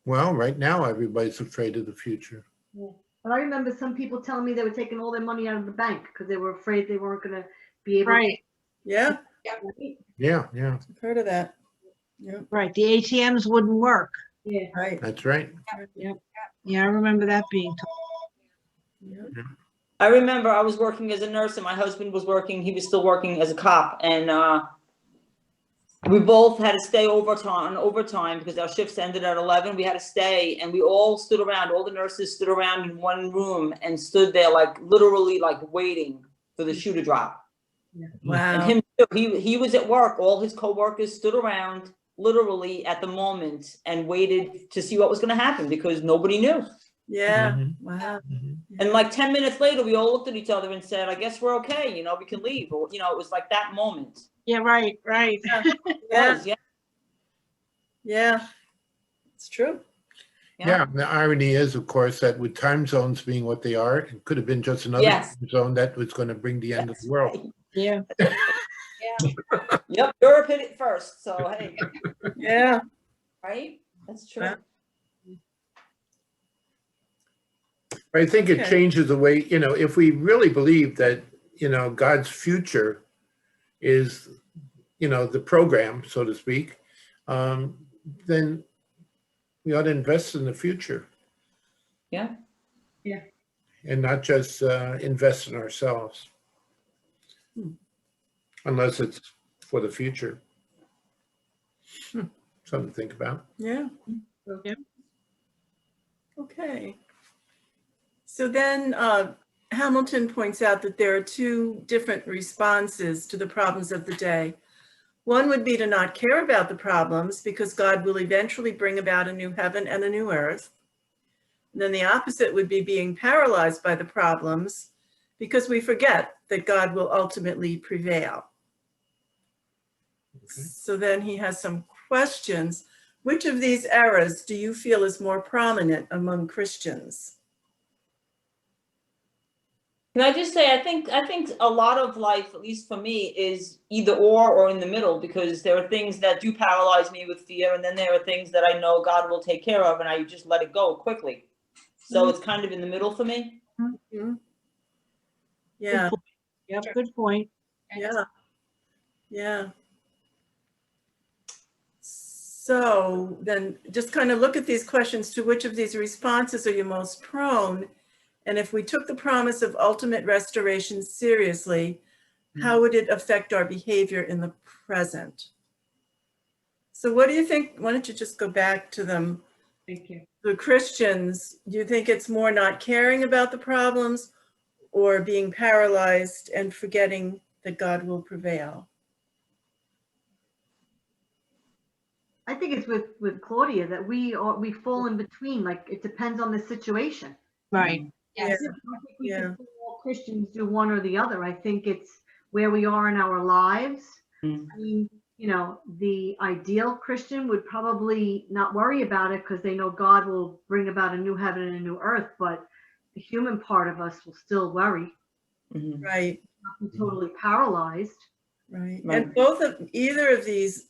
Well, right now, everybody's afraid of the future. Yeah. But I remember some people telling me they were taking all their money out of the bank because they were afraid they weren't gonna be able Right. Yeah, Yeah, I've heard of that. Yep. Right, the ATMs wouldn't work. Yeah. Right. that's right. Yep. Yeah, I remember that being told. I remember I was working as a nurse and my husband was working, he was still working as a cop, and we both had to stay overtime because our shifts ended at 11. We had to stay, and we all stood around. All the nurses stood around in one room and stood there, like literally, like waiting for the shoe to drop. Wow. And him too, he was at work. All his coworkers stood around, literally at the moment, and waited to see what was going to happen because nobody knew. Yeah. Mm-hmm. Wow. And like 10 minutes later, we all looked at each other and said, "I guess we're okay. We can leave." Or it was like that moment. Yeah, right. Yeah. Yeah. It's true. Yeah, the irony is, of course, that with time zones being what they are, it could have been just another Yes. time zone that was going to bring the end of the world. Yeah. Yep, Europe hit it first. So hey, Yeah. right? That's true. I think it Okay. changes the way, if we really believe that, God's future is, the program, so to speak, then we ought to invest in the future Yeah. and not just invest in ourselves. Unless it's for the future. Something to think about. Yeah. Yeah. Okay. So then Hamilton points out that there are two different responses to the problems of the day. One would be to not care about the problems because God will eventually bring about a new heaven and a new earth. And then the opposite would be being paralyzed by the problems because we forget that God will ultimately prevail. Okay. So then he has some questions. Which of these errors do you feel is more prominent among Christians? Can I just say, I think a lot of life, at least for me, is either or in the middle, because there are things that do paralyze me with fear, and then there are things that I know God will take care of, and I just let it go quickly. So it's kind of in the middle for me. Mm-hmm. Yeah. Yep, good point. Yeah. Yeah. So then just kind of look at these questions. To which of these responses are you most prone? And if we took the promise of ultimate restoration seriously, how would it affect our behavior in the present? So what do you think? Why don't you just go back to them? Thank you. The Christians, do you think it's more not caring about the problems or being paralyzed and forgetting that God will prevail? I think it's with Claudia that we fall in between. Like it depends on the situation. Right. Yes. I don't think we can say all Christians do one or the other. I think it's where we are in our lives. I mean, the ideal Christian would probably not worry about it because they know God will bring about a new heaven and a new earth, but the human part of us will still worry. Right. Not be totally paralyzed. Right. And either of these,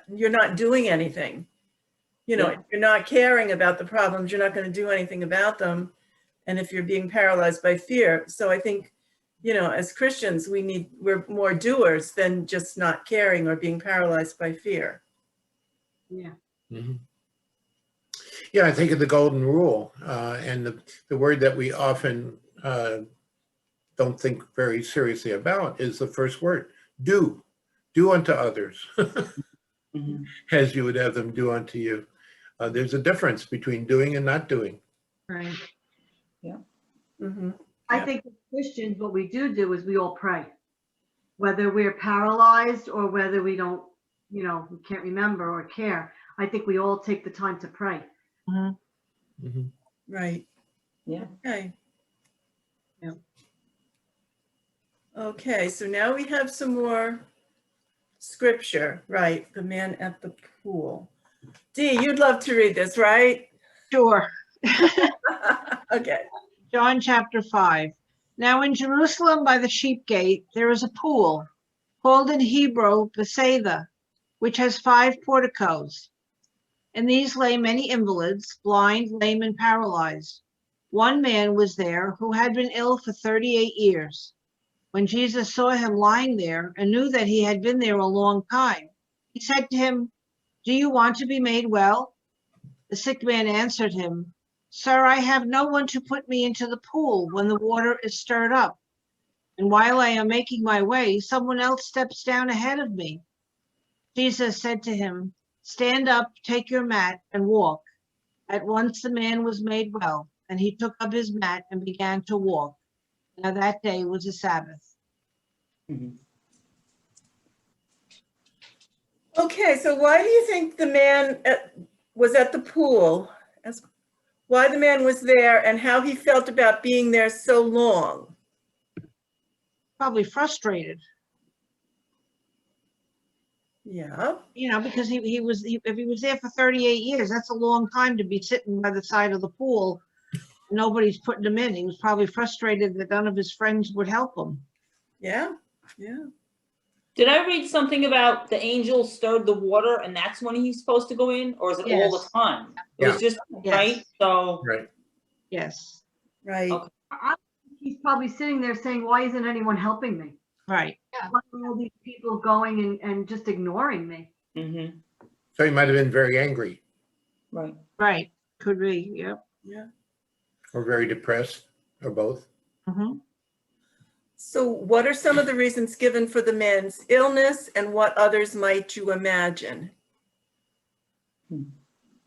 you're not doing anything. If you're not caring about the problems, you're not going to do anything about them. And if you're being paralyzed by fear. So I think, as Christians, we're more doers than just not caring or being paralyzed by fear. Yeah. Mm-hmm. Yeah, I think of the golden rule, and the word that we often don't think very seriously about is the first word, do. Do unto others as you would have them do unto you. There's a difference between doing and not doing. Right. Yeah. Mm-hmm. I think as Christians, what we do is we all pray, whether we're paralyzed or whether we don't, we can't remember or care. I think we all take the time to pray. Mm-hmm. Right. Yeah. Okay. Yeah. Okay. So now we have some more scripture. Right. The man at the pool. Dee, you'd love to read this, right? Sure. Okay. John chapter 5. Now in Jerusalem by the sheep gate, there is a pool called in Hebrew Bethesda, which has 5 porticos. In these lay many invalids, blind, lame, and paralyzed. One man was there who had been ill for 38 years. When Jesus saw him lying there and knew that he had been there a long time, he said to him, "Do you want to be made well?" The sick man answered him, "Sir, I have no one to put me into the pool when the water is stirred up. And while I am making my way, someone else steps down ahead of me." Jesus said to him, "Stand up, take your mat, and walk." At once the man was made well, and he took up his mat and began to walk. Now that day was a Sabbath. Okay, so why do you think the man was at the pool? Why the man was there and how he felt about being there so long? Probably frustrated. Yeah. Because if he was there for 38 years, that's a long time to be sitting by the side of the pool. Nobody's putting him in. He was probably frustrated that none of his friends would help him. Yeah. Yeah. Did I read something about the angel stirred the water and that's when he's supposed to go in, or is it all the Yes. time? It was just, Yes. right? So, Right. Yes, Right. Okay. He's probably sitting there saying, why isn't anyone helping me? right. Why are all these people going and just ignoring me? mm-hmm, So he might have been very angry right. Right, could be, yep. Yeah. or very depressed or both. Mhm. So what are some of the reasons given for the man's illness and what others might you imagine? Do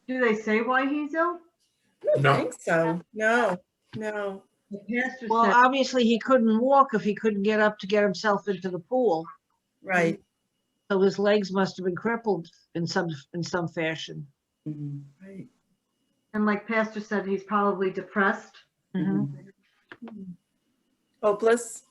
they say why he's ill? I don't No. think so. No, no. The pastor Well, said, obviously he couldn't walk if he couldn't get up to get himself into the pool. Right. So his legs must have been crippled in some fashion. Mm-hmm. Right. and like pastor said, he's probably depressed. Mhm. Hopeless?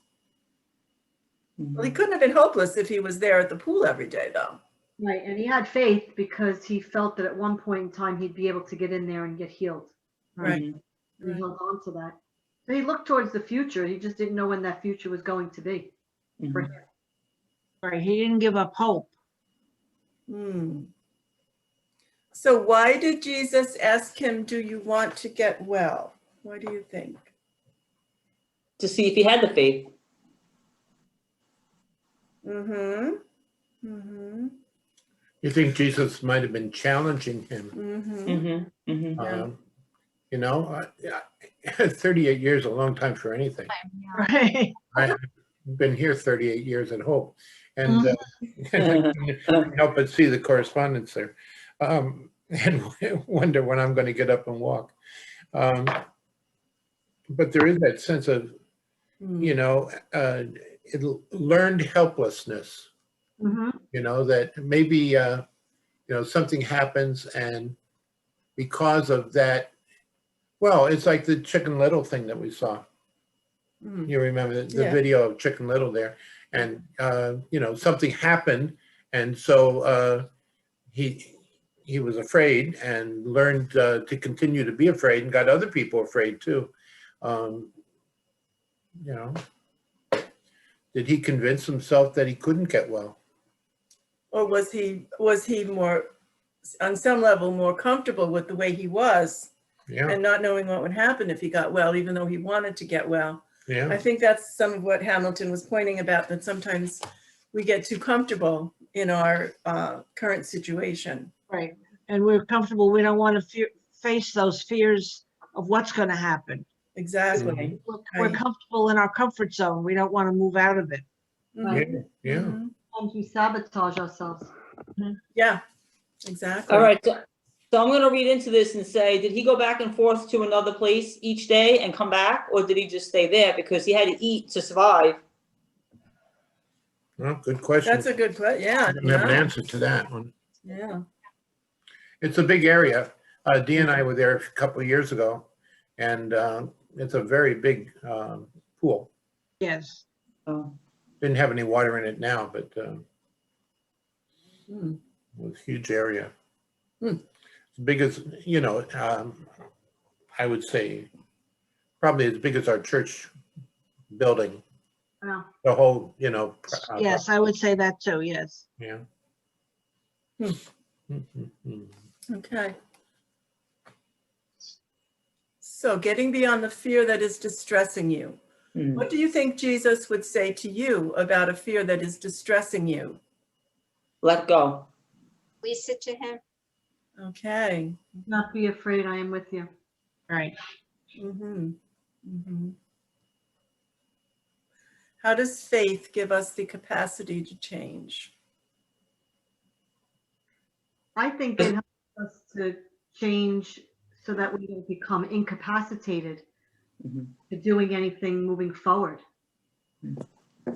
Well, he couldn't have been hopeless if he was there at the pool every day, though. Right, and he had faith because he felt that at one point in time he'd be able to get in there and get healed. Right. And he held on to that. So he looked towards the future. He just didn't know when that future was going to be. For him. Right, he didn't give up hope. Hmm. So why did Jesus ask him, do you want to get well? Why do you think? To see if he had the faith. Mm-hmm. Mm-hmm. You think Jesus might have been challenging him? Mm-hmm. Mm-hmm. Mm-hmm. Yeah. You know, 38 years is a long time for anything. Right. I've been here 38 years at Hope, and I can't help but see the correspondence there, and wonder when I'm going to get up and walk. But there is that sense of, you know, learned helplessness. Mm-hmm. You know, that maybe, you know, something happens and because of that, well, it's like the Chicken Little thing that we saw. You remember the video of Chicken Little there, and, you know, something happened. And so he was afraid and learned to continue to be afraid and got other people afraid too. You know, did he convince himself that he couldn't get well? Or was he more, on some level, more comfortable with the way he was and not knowing what would happen if he got well, even though he wanted to get well? Yeah. I think that's some of what Hamilton was pointing about, that sometimes we get too comfortable in our current situation. Right, and we're comfortable, we don't want to face those fears of what's going to happen. Exactly. We're comfortable in our comfort zone, we don't want to move out of it. Yeah. And we sabotage ourselves. Yeah, exactly. All right. So I'm going to read into this and say, did he go back and forth to another place each day and come back, or did he just stay there because he had to eat to survive? Well, good question. That's a good question. Yeah. I don't have an answer to that one. Yeah. It's a big area. Dee and I were there a couple of years ago, and it's a very big pool. Yes. Didn't have any water in it now, but it was a huge area. As big as, you know, I would say probably as big as our church building. Yeah. The whole, you know. Yes, I would say that too, yes. Yeah. Okay. So getting beyond the fear that is distressing you. What do you think Jesus would say to you about a fear that is distressing you? Let go. Release it to him. Okay. Not be afraid, I am with you. Right. How does faith give us the capacity to change? I think it helps us to change so that we don't become incapacitated to doing anything moving forward. I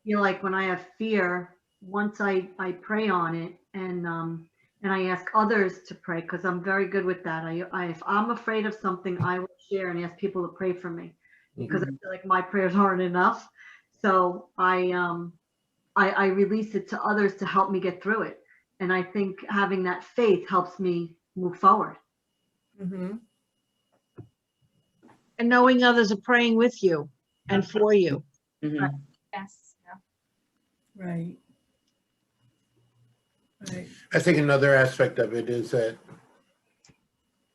feel like when I have fear, once I pray on it and I ask others to pray, because I'm very good with that. If I'm afraid of something, I will share and ask people to pray for me because I feel like my prayers aren't enough. So I release it to others to help me get through it. And I think having that faith helps me move forward. And knowing others are praying with you and for you. Yes. Right. Right. I think another aspect of it is that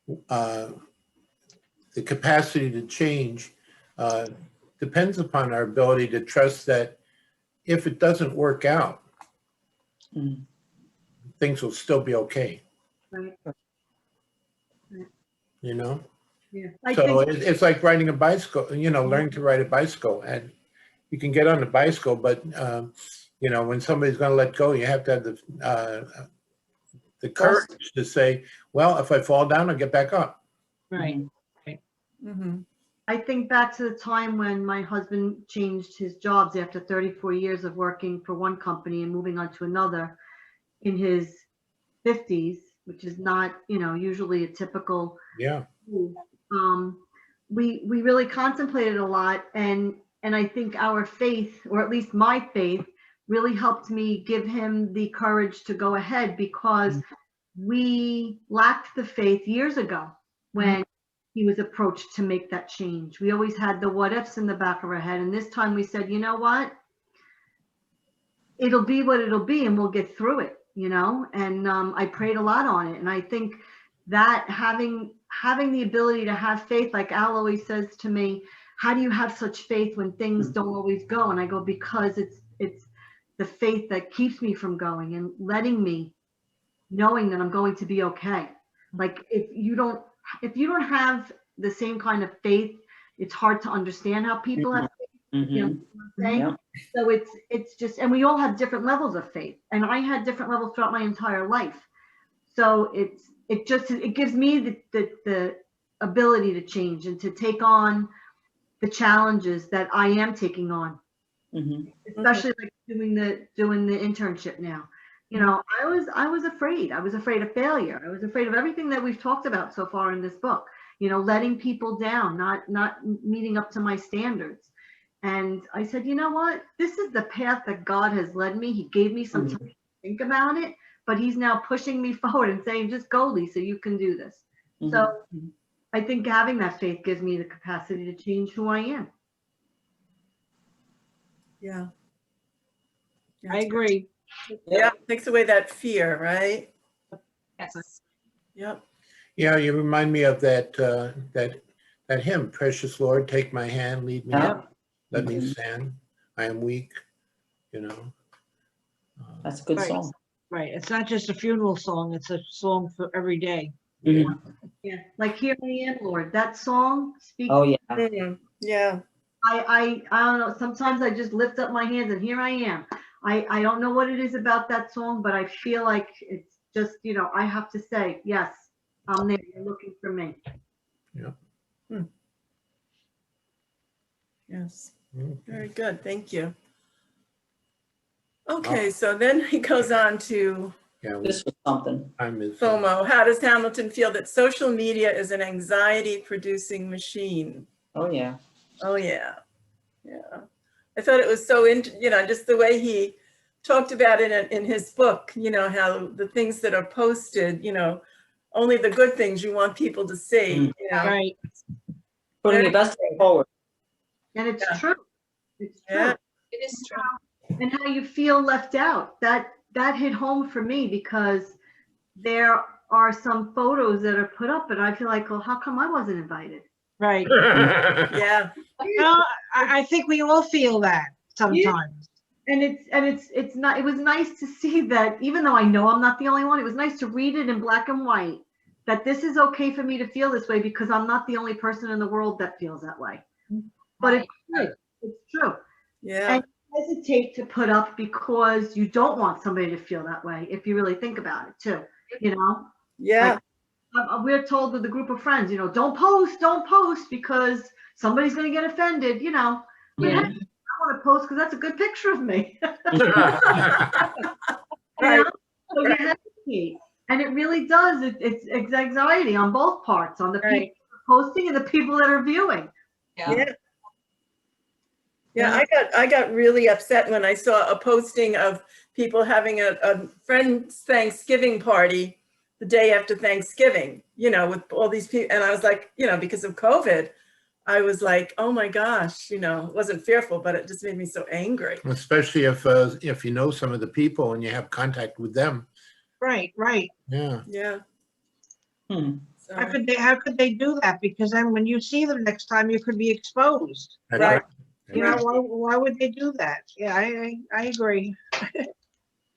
the capacity to change depends upon our ability to trust that if it doesn't work out, things will still be okay, Right. you know? Yeah. So it's like riding a bicycle, you know, learning to ride a bicycle. And you can get on the bicycle, but, you know, when somebody's going to let go, you have to have the courage to say, well, if I fall down, I'll get back up. Right. Mm-hmm. I think back to the time when my husband changed his jobs after 34 years of working for one company and moving on to another in his 50s, which is not, you know, usually a typical Yeah. move. We really contemplated a lot, and I think our faith, or at least my faith, really helped me give him the courage to go ahead, because we lacked the faith years ago when he was approached to make that change. We always had the what ifs in the back of our head, and this time we said, you know what, it'll be what it'll be, and we'll get through it, you know. And I prayed a lot on it, and I think that having the ability to have faith, like Al always says to me, how do you have such faith when things don't always go? And I go, because it's the faith that keeps me from going and letting me, knowing that I'm going to be okay. Like if you don't have the same kind of faith, it's hard to understand how people have faith. You know what I'm saying? Yeah. So it's just, and we all have different levels of faith, and I had different levels throughout my entire life. So it gives me the ability to change and to take on the challenges that I am taking on, especially like doing the internship now. You know, I was afraid. I was afraid of failure. I was afraid of everything that we've talked about so far in this book. You know, letting people down, not meeting up to my standards. And I said, you know what? This is the path that God has led me. He gave me some time to think about it, but he's now pushing me forward and saying, just go, Lisa, you can do this. So I think having that faith gives me the capacity to change who I am. Yeah. I agree. Yeah, takes away that fear, right? Yes. Yep. Yeah, you remind me of that hymn, Precious Lord, take my hand, lead me up, let me stand. I am weak, you know. That's a good Right. song. Right. It's not just a funeral song. It's a song for every day. Yeah. Yeah. Like Here I Am, Lord. That song speaks. Oh, yeah. Yeah. I don't know. Sometimes I just lift up my hands and here I am. I don't know what it is about that song, but I feel like it's just, you know, I have to say, yes, I'm there. You're looking for me. Yeah. Yes. Okay. Very good. Thank you. Okay, so then he goes on to Yeah, This was something. time is FOMO. How does Hamilton feel that social media is an anxiety-producing machine? Oh, yeah. Oh, yeah. Yeah. I thought it was so, you know, just the way he talked about it in his book, you know, how the things that are posted, you know, only the good things you want people to see, you know. Right. Putting your best foot forward. And it's true. It's true. Yeah. It is true. And how you feel left out. That hit home for me, because there are some photos that are put up and I feel like, well, how come I wasn't invited? Right. Yeah. No, I think we all feel that sometimes. And it's not, it was nice to see that, even though I know I'm not the only one, it was nice to read it in black and white, that this is okay for me to feel this way because I'm not the only person in the world that feels that way. But it's true. It's true. Yeah. And hesitate to put up because you don't want somebody to feel that way, if you really think about it too, you know? Yeah. Like, we're told with a group of friends, you know, don't post because somebody's going to get offended, you know? But Yeah. hey, I want to post because that's a good picture of me. Right. So you hesitate. And it really does. It's anxiety on both parts, on the people Right. posting and the people that are viewing. Yeah. Yeah, I got really upset when I saw a posting of people having a friend's Thanksgiving party the day after Thanksgiving, you know, with all these people. And I was like, you know, because of COVID, I was like, oh my gosh, it wasn't fearful, but it just made me so angry. Especially if you know some of the people and you have contact with them. Right, right. Yeah. Yeah. Hmm. So, How could they do that? Because then when you see them next time, you could be exposed. That's Right. You know, why would they do that? Yeah, I agree.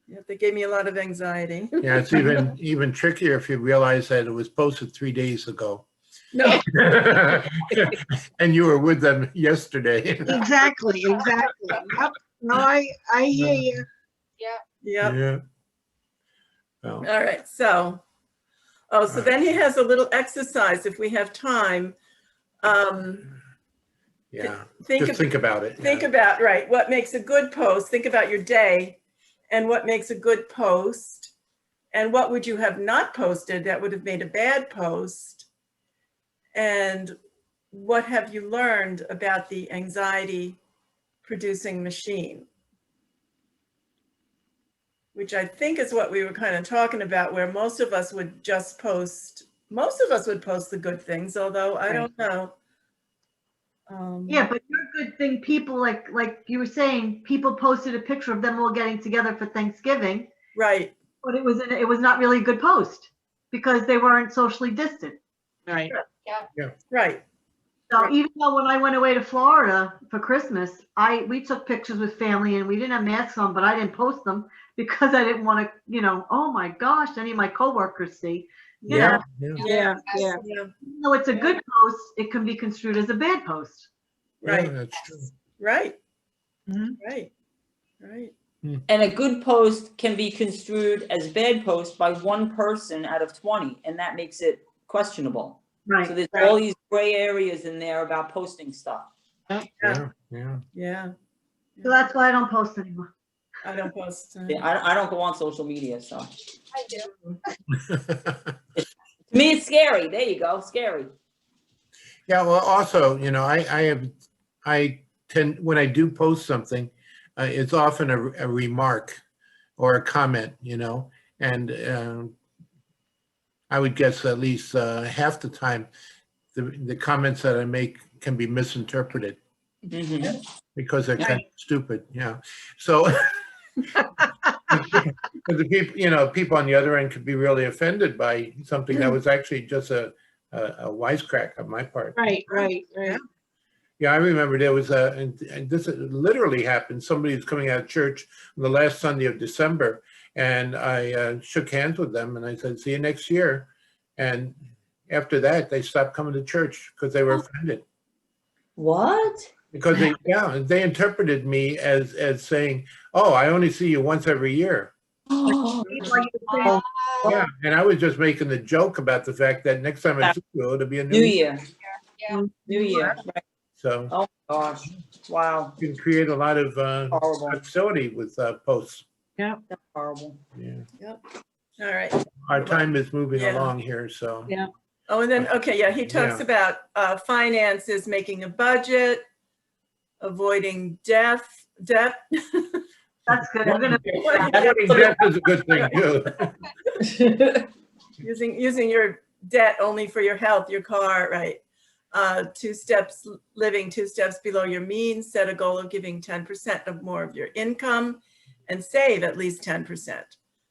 yeah, they gave me a lot of anxiety. Yeah, it's even trickier if you realize that it was posted 3 days ago. No. And you were with them yesterday. Exactly. Yep. No, I hear you. Yep. Yeah. Well, All right. So then he has a little exercise if we have time. yeah. Think about it. Think about, right, what makes a good post. Think about your day and what makes a good post. And what would you have not posted that would have made a bad post? And what have you learned about the anxiety producing machine? Which I think is what we were kind of talking about, where most of us would post the good things, although I don't know. Yeah, but you're a good thing. People like you were saying, people posted a picture of them all getting together for Thanksgiving. Right. But it was not really a good post because they weren't socially distant. Right. Yeah. Right. So even though when I went away to Florida for Christmas, we took pictures with family and we didn't have masks on, but I didn't post them because I didn't want to, oh my gosh, any of my coworkers see. Yeah. Yeah. Even though it's a good post, it can be construed as a bad post. Right. Yeah, that's true. Right. Mhm. Right. Right. And a good post can be construed as bad post by one person out of 20, and that makes it questionable. Right. So there's all these gray areas in there about posting stuff. Yeah. So that's why I don't post anymore. I don't post. Yeah, I don't go on social media, so. I do. To me, it's scary. There you go, scary. Yeah, well, also, I tend, when I do post something, it's often a remark or a comment, and I would guess at least half the time, the comments that I make can be misinterpreted because they're kind of stupid, So the people, people on the other end could be really offended by something that was actually just a wisecrack on my part. Right. Yeah, I remember there was and this literally happened. Somebody was coming out of church on the last Sunday of December, and I shook hands with them, and I said, "See you next year." And after that, they stopped coming to church because they were offended. What? Because they interpreted me as saying, "Oh, I only see you once every year." Yeah, and I was just making the joke about the fact that next time I see you, it'll be a New year. Yeah. New year. Right. So, oh gosh, wow. You can create a lot of hostility with posts. Yeah. That's horrible. Yeah. Yep. All right. Our time is moving along here, so. Yeah. Oh, and then, he talks about finances, making a budget, avoiding debt. That's good. Avoiding debt is a good thing too. using your debt only for your health, your car, right? Living 2 steps below your means, set a goal of giving 10% of more of your income and save at least 10%.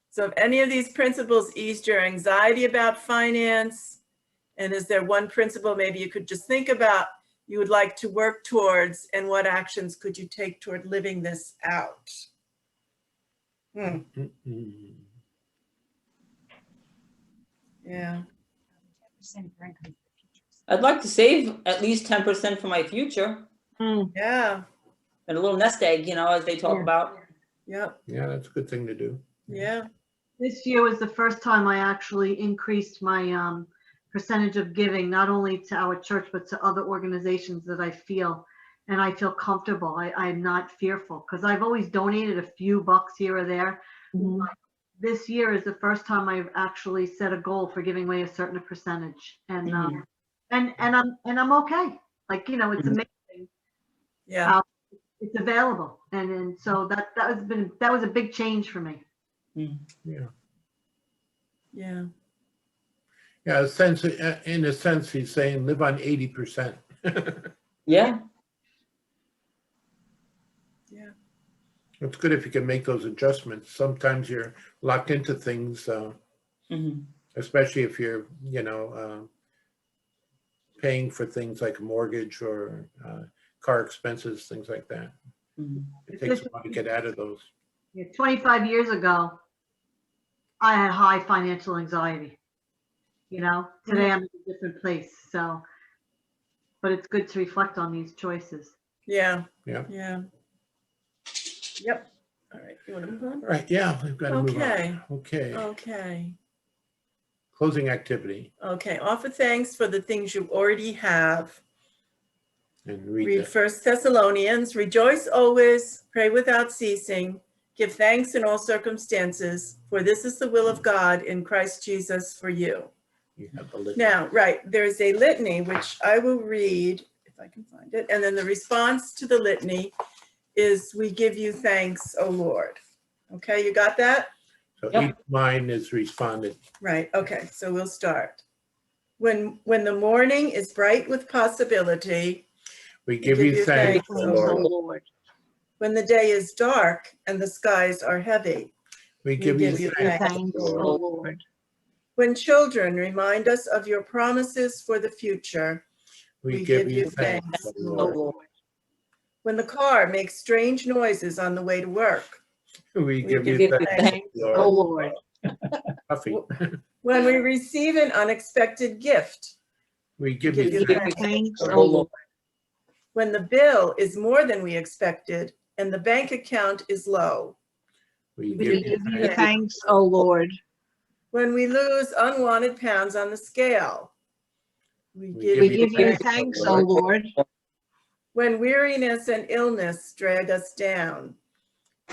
So if any of these principles eased your anxiety about finance, and is there one principle maybe you could just think about you would like to work towards, and what actions could you take toward living this out? Yeah. I'd like to save at least 10% for my future. Yeah. And a little nest egg, as they talk about. Yep. Yeah, that's a good thing to do. Yeah. This year was the first time I actually increased my percentage of giving, not only to our church, but to other organizations that I feel, and I feel comfortable. I'm not fearful because I've always donated a few bucks here or there. This year is the first time I've actually set a goal for giving away a certain percentage, and I'm okay. Like, it's amazing. Yeah. It's available, and so that was a big change for me. Yeah. Yeah. Yeah, in a sense, he's saying live on 80%. Yeah. Yeah. It's good if you can make those adjustments. Sometimes you're locked into things, Mhm. especially if you're, paying for things like a mortgage or car expenses, things like that. Mhm. It takes a while to get out of those. Yeah, 25 years ago, I had high financial anxiety. Today I'm in a different place. So, but it's good to reflect on these choices. Yeah. Yeah. Yeah. Yep. All right. You want to move on? All right, yeah, we've got to move Okay. on. Okay, Okay. closing activity Okay. Offer thanks for the things you already have. and Read read that. 1 Thessalonians. Rejoice always, pray without ceasing, give thanks in all circumstances, for this is the will of God in Christ Jesus for you. You have the litany. Now, right, there's a litany, which I will read if I can find it. And then the response to the litany is, we give you thanks, O Lord. Okay, you got that? So Yep. each line is responded. Right, okay, so we'll start. When the morning is bright with possibility, We give you thanks, O Lord. Lord. When the day is dark and the skies are heavy, We give you thanks, Thanks, O Lord. Lord. when children remind us of your promises for the future, We give you thanks, O Lord. When the car makes strange noises on the way to work, We give give you you thanks, thanks, O Lord. Lord. Puffy. when we receive an unexpected gift, We give give you you thanks, Thanks, Lord. O Lord. when the bill is more than we expected and the bank account is low, We We give you give you thanks, thanks, O Lord. when we lose unwanted pounds on the scale, we We give We you give you thanks. thanks, O Lord. When weariness and illness drag us down,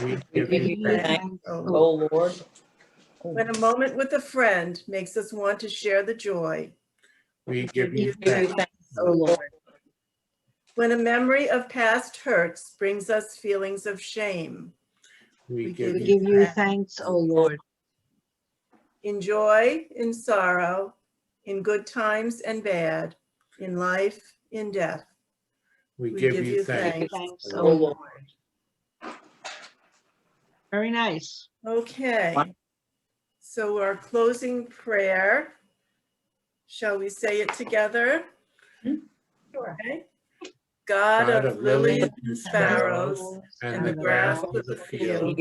We We give give you you thanks, thanks, O Lord. Oh, Lord. when a moment with a friend makes us want to share the joy, we give We you give you thanks, thanks, O Lord. when a memory of past hurts brings us feelings of shame, we we give We you give you thanks, thanks, O Lord. in joy, in sorrow, in good times and bad, in life, in death. we We give give you you thanks, Thanks, O O Lord. Lord. Very nice. Okay. So our closing prayer, shall we say it together? Sure. Okay. God of lilies and sparrows and the grass of the field,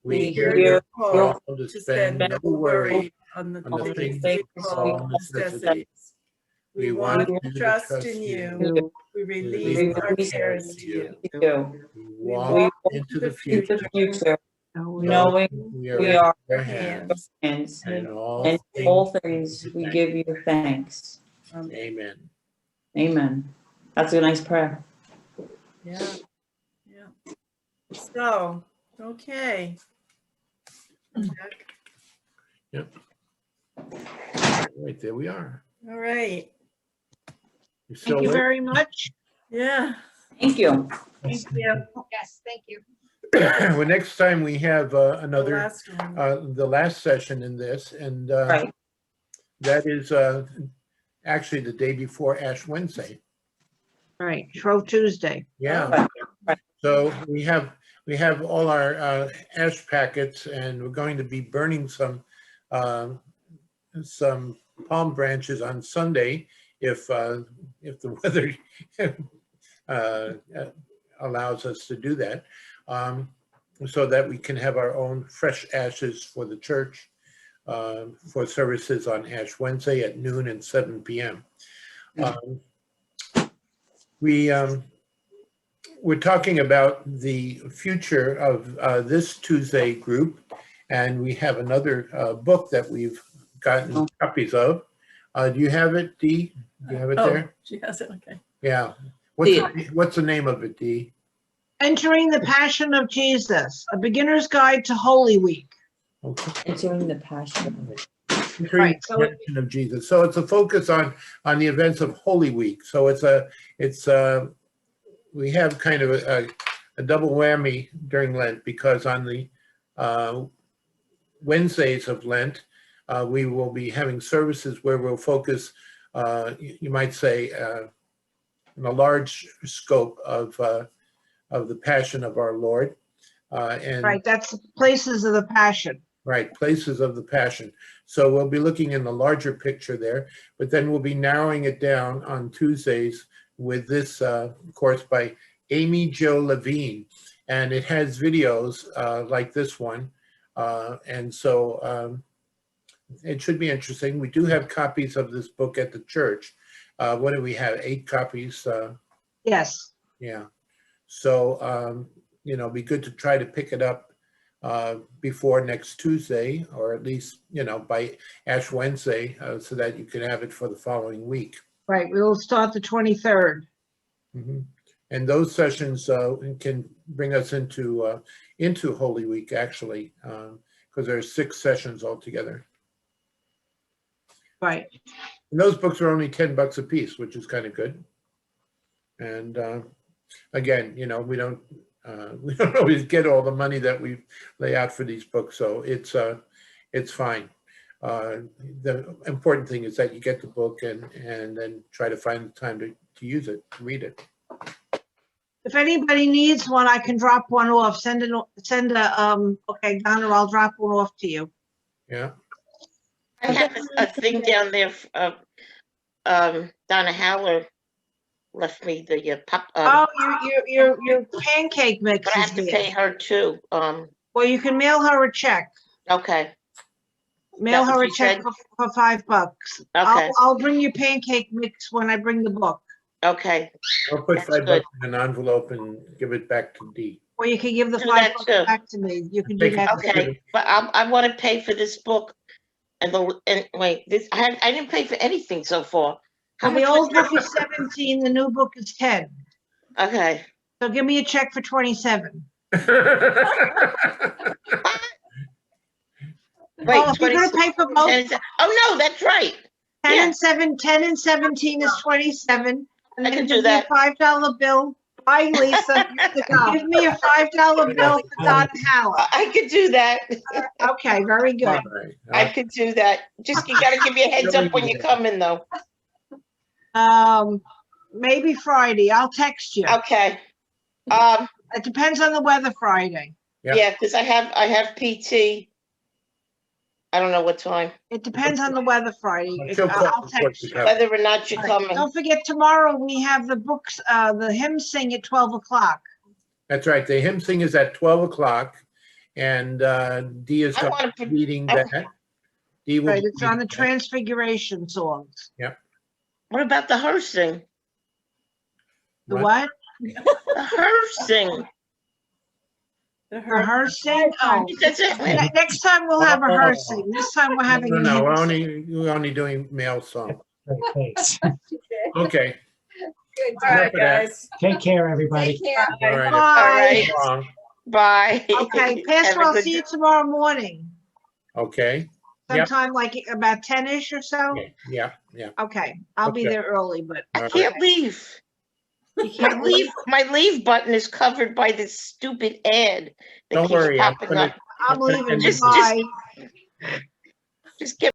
we hear hear your your call call to to spend spend no no worry worry on the on the things things we of call all necessity. necessities. We want to you trust in you. We release our cares to you. We We walk into the future, Future, knowing knowing we we are are in your in hands, hands, and in and all in things, all things we give you thanks. Amen. Amen. That's a nice prayer. Yeah. Yeah. So, okay. Right, there we are. All right. You still Thank you awake? very much. Yeah. Thank you. Thank you. Yes, thank you. Well, next time we have The another, last one. the last session in this, and Right. that is actually the day before Ash Wednesday. Right, Shrove Tuesday. Yeah. Right. So we have all our ash packets, and we're going to be burning some palm branches on Sunday if the weather allows us to do that, so that we can have our own fresh ashes for the church for services on Ash Wednesday at noon and 7 p.m. We're talking about the future of this Tuesday group, and we have another book that we've gotten copies of. Do you have it, Dee? Do you have it there? Oh, she has it. Okay. Yeah. What's the name of it, Dee? Entering the Passion of Jesus, a beginner's guide to Holy Week. Okay. Entering the passion. Entering Right, the so Passion of Jesus. So it's a focus on the events of Holy Week. So we have kind of a double whammy during Lent, because on the Wednesdays of Lent, we will be having services where we'll focus, you might say, in a large scope of the Passion of our Lord. And Right, that's Places of the Passion. right, Places of the Passion. So we'll be looking in the larger picture there, but then we'll be narrowing it down on Tuesdays with this course by Amy Jo Levine. And it has videos like this one. And so it should be interesting. We do have copies of this book at the church. What do we have? 8 copies? Yes. Yeah. So, you know, it'd be good to try to pick it up before next Tuesday, or at least, you know, by Ash Wednesday, so that you can have it for the following week. Right, we will start the 23rd. And those sessions can bring us into Holy Week, actually, because there are 6 sessions altogether. Right. And those books are only $10 a piece, which is kind of good. And again, you know, we don't always get all the money that we lay out for these books, so it's fine. The important thing is that you get the book and then try to find the time to use it, to read it. If anybody needs one, I can drop one off. Okay, Donna, I'll drop one off to you. Yeah. I have a thing down there. Donna Howler left me the pop. Oh, your pancake mix But I is have to here. pay her too. Well, you can mail her a check. Okay. Mail That her what a you check said? for $5. Okay. I'll bring you pancake mix when I bring the book. Okay. I'll put That's $5 good. in an envelope and give it back to Dee. Or you can give the Do that $5 too. back to me. You can do that. too. Okay, but I want to pay for this book, and wait, this I didn't pay for anything so far. How Well, the much was old book is 17, the new book is 10. Okay. So give me a check for 27. Wait, Well, if you're gonna pay for both, oh no, that's right. 10 and 17 is 27. And I then can give do me a that. $5 bill. Bye, Lisa. Give me a $5 bill for Donna Howard. I could do that. Okay, very good. All right. I could do that. Just you gotta give me a heads up when you come in, though. Maybe Friday. I'll text you. Okay. It depends on the weather Friday. Yeah, because I have PT. I don't know what time. It depends on the weather Friday. She'll call I'll before text she you. comes. Whether or not you're coming. Don't forget, tomorrow we have the books, the hymn sing at 12 o'clock. That's right. The hymn sing is at 12 o'clock, and Dee is I going wanna to be leading that. Dee will Right, be it's on the leading that. Transfiguration songs. Yep. What about the hearsing? The what? The hearsing. The rehearsing? Oh, That's it. next time we'll have a rehearsing. This time we're having a No, hymn we're sing. only doing male songs. Thanks. Okay. Good, all right, guys. Take care, everybody. Take care. All right. Bye. Wrong. Bye. Okay, Pastor, Have a I'll good- see you tomorrow morning. Okay. Yep. Sometime like about 10-ish or so? Yeah. Okay, I'll be Okay. there early, but. I can't leave. You can't My leave button is covered by this stupid ad that Don't keeps worry. I'm popping gonna- up. I'm leaving. Just- Bye. Just get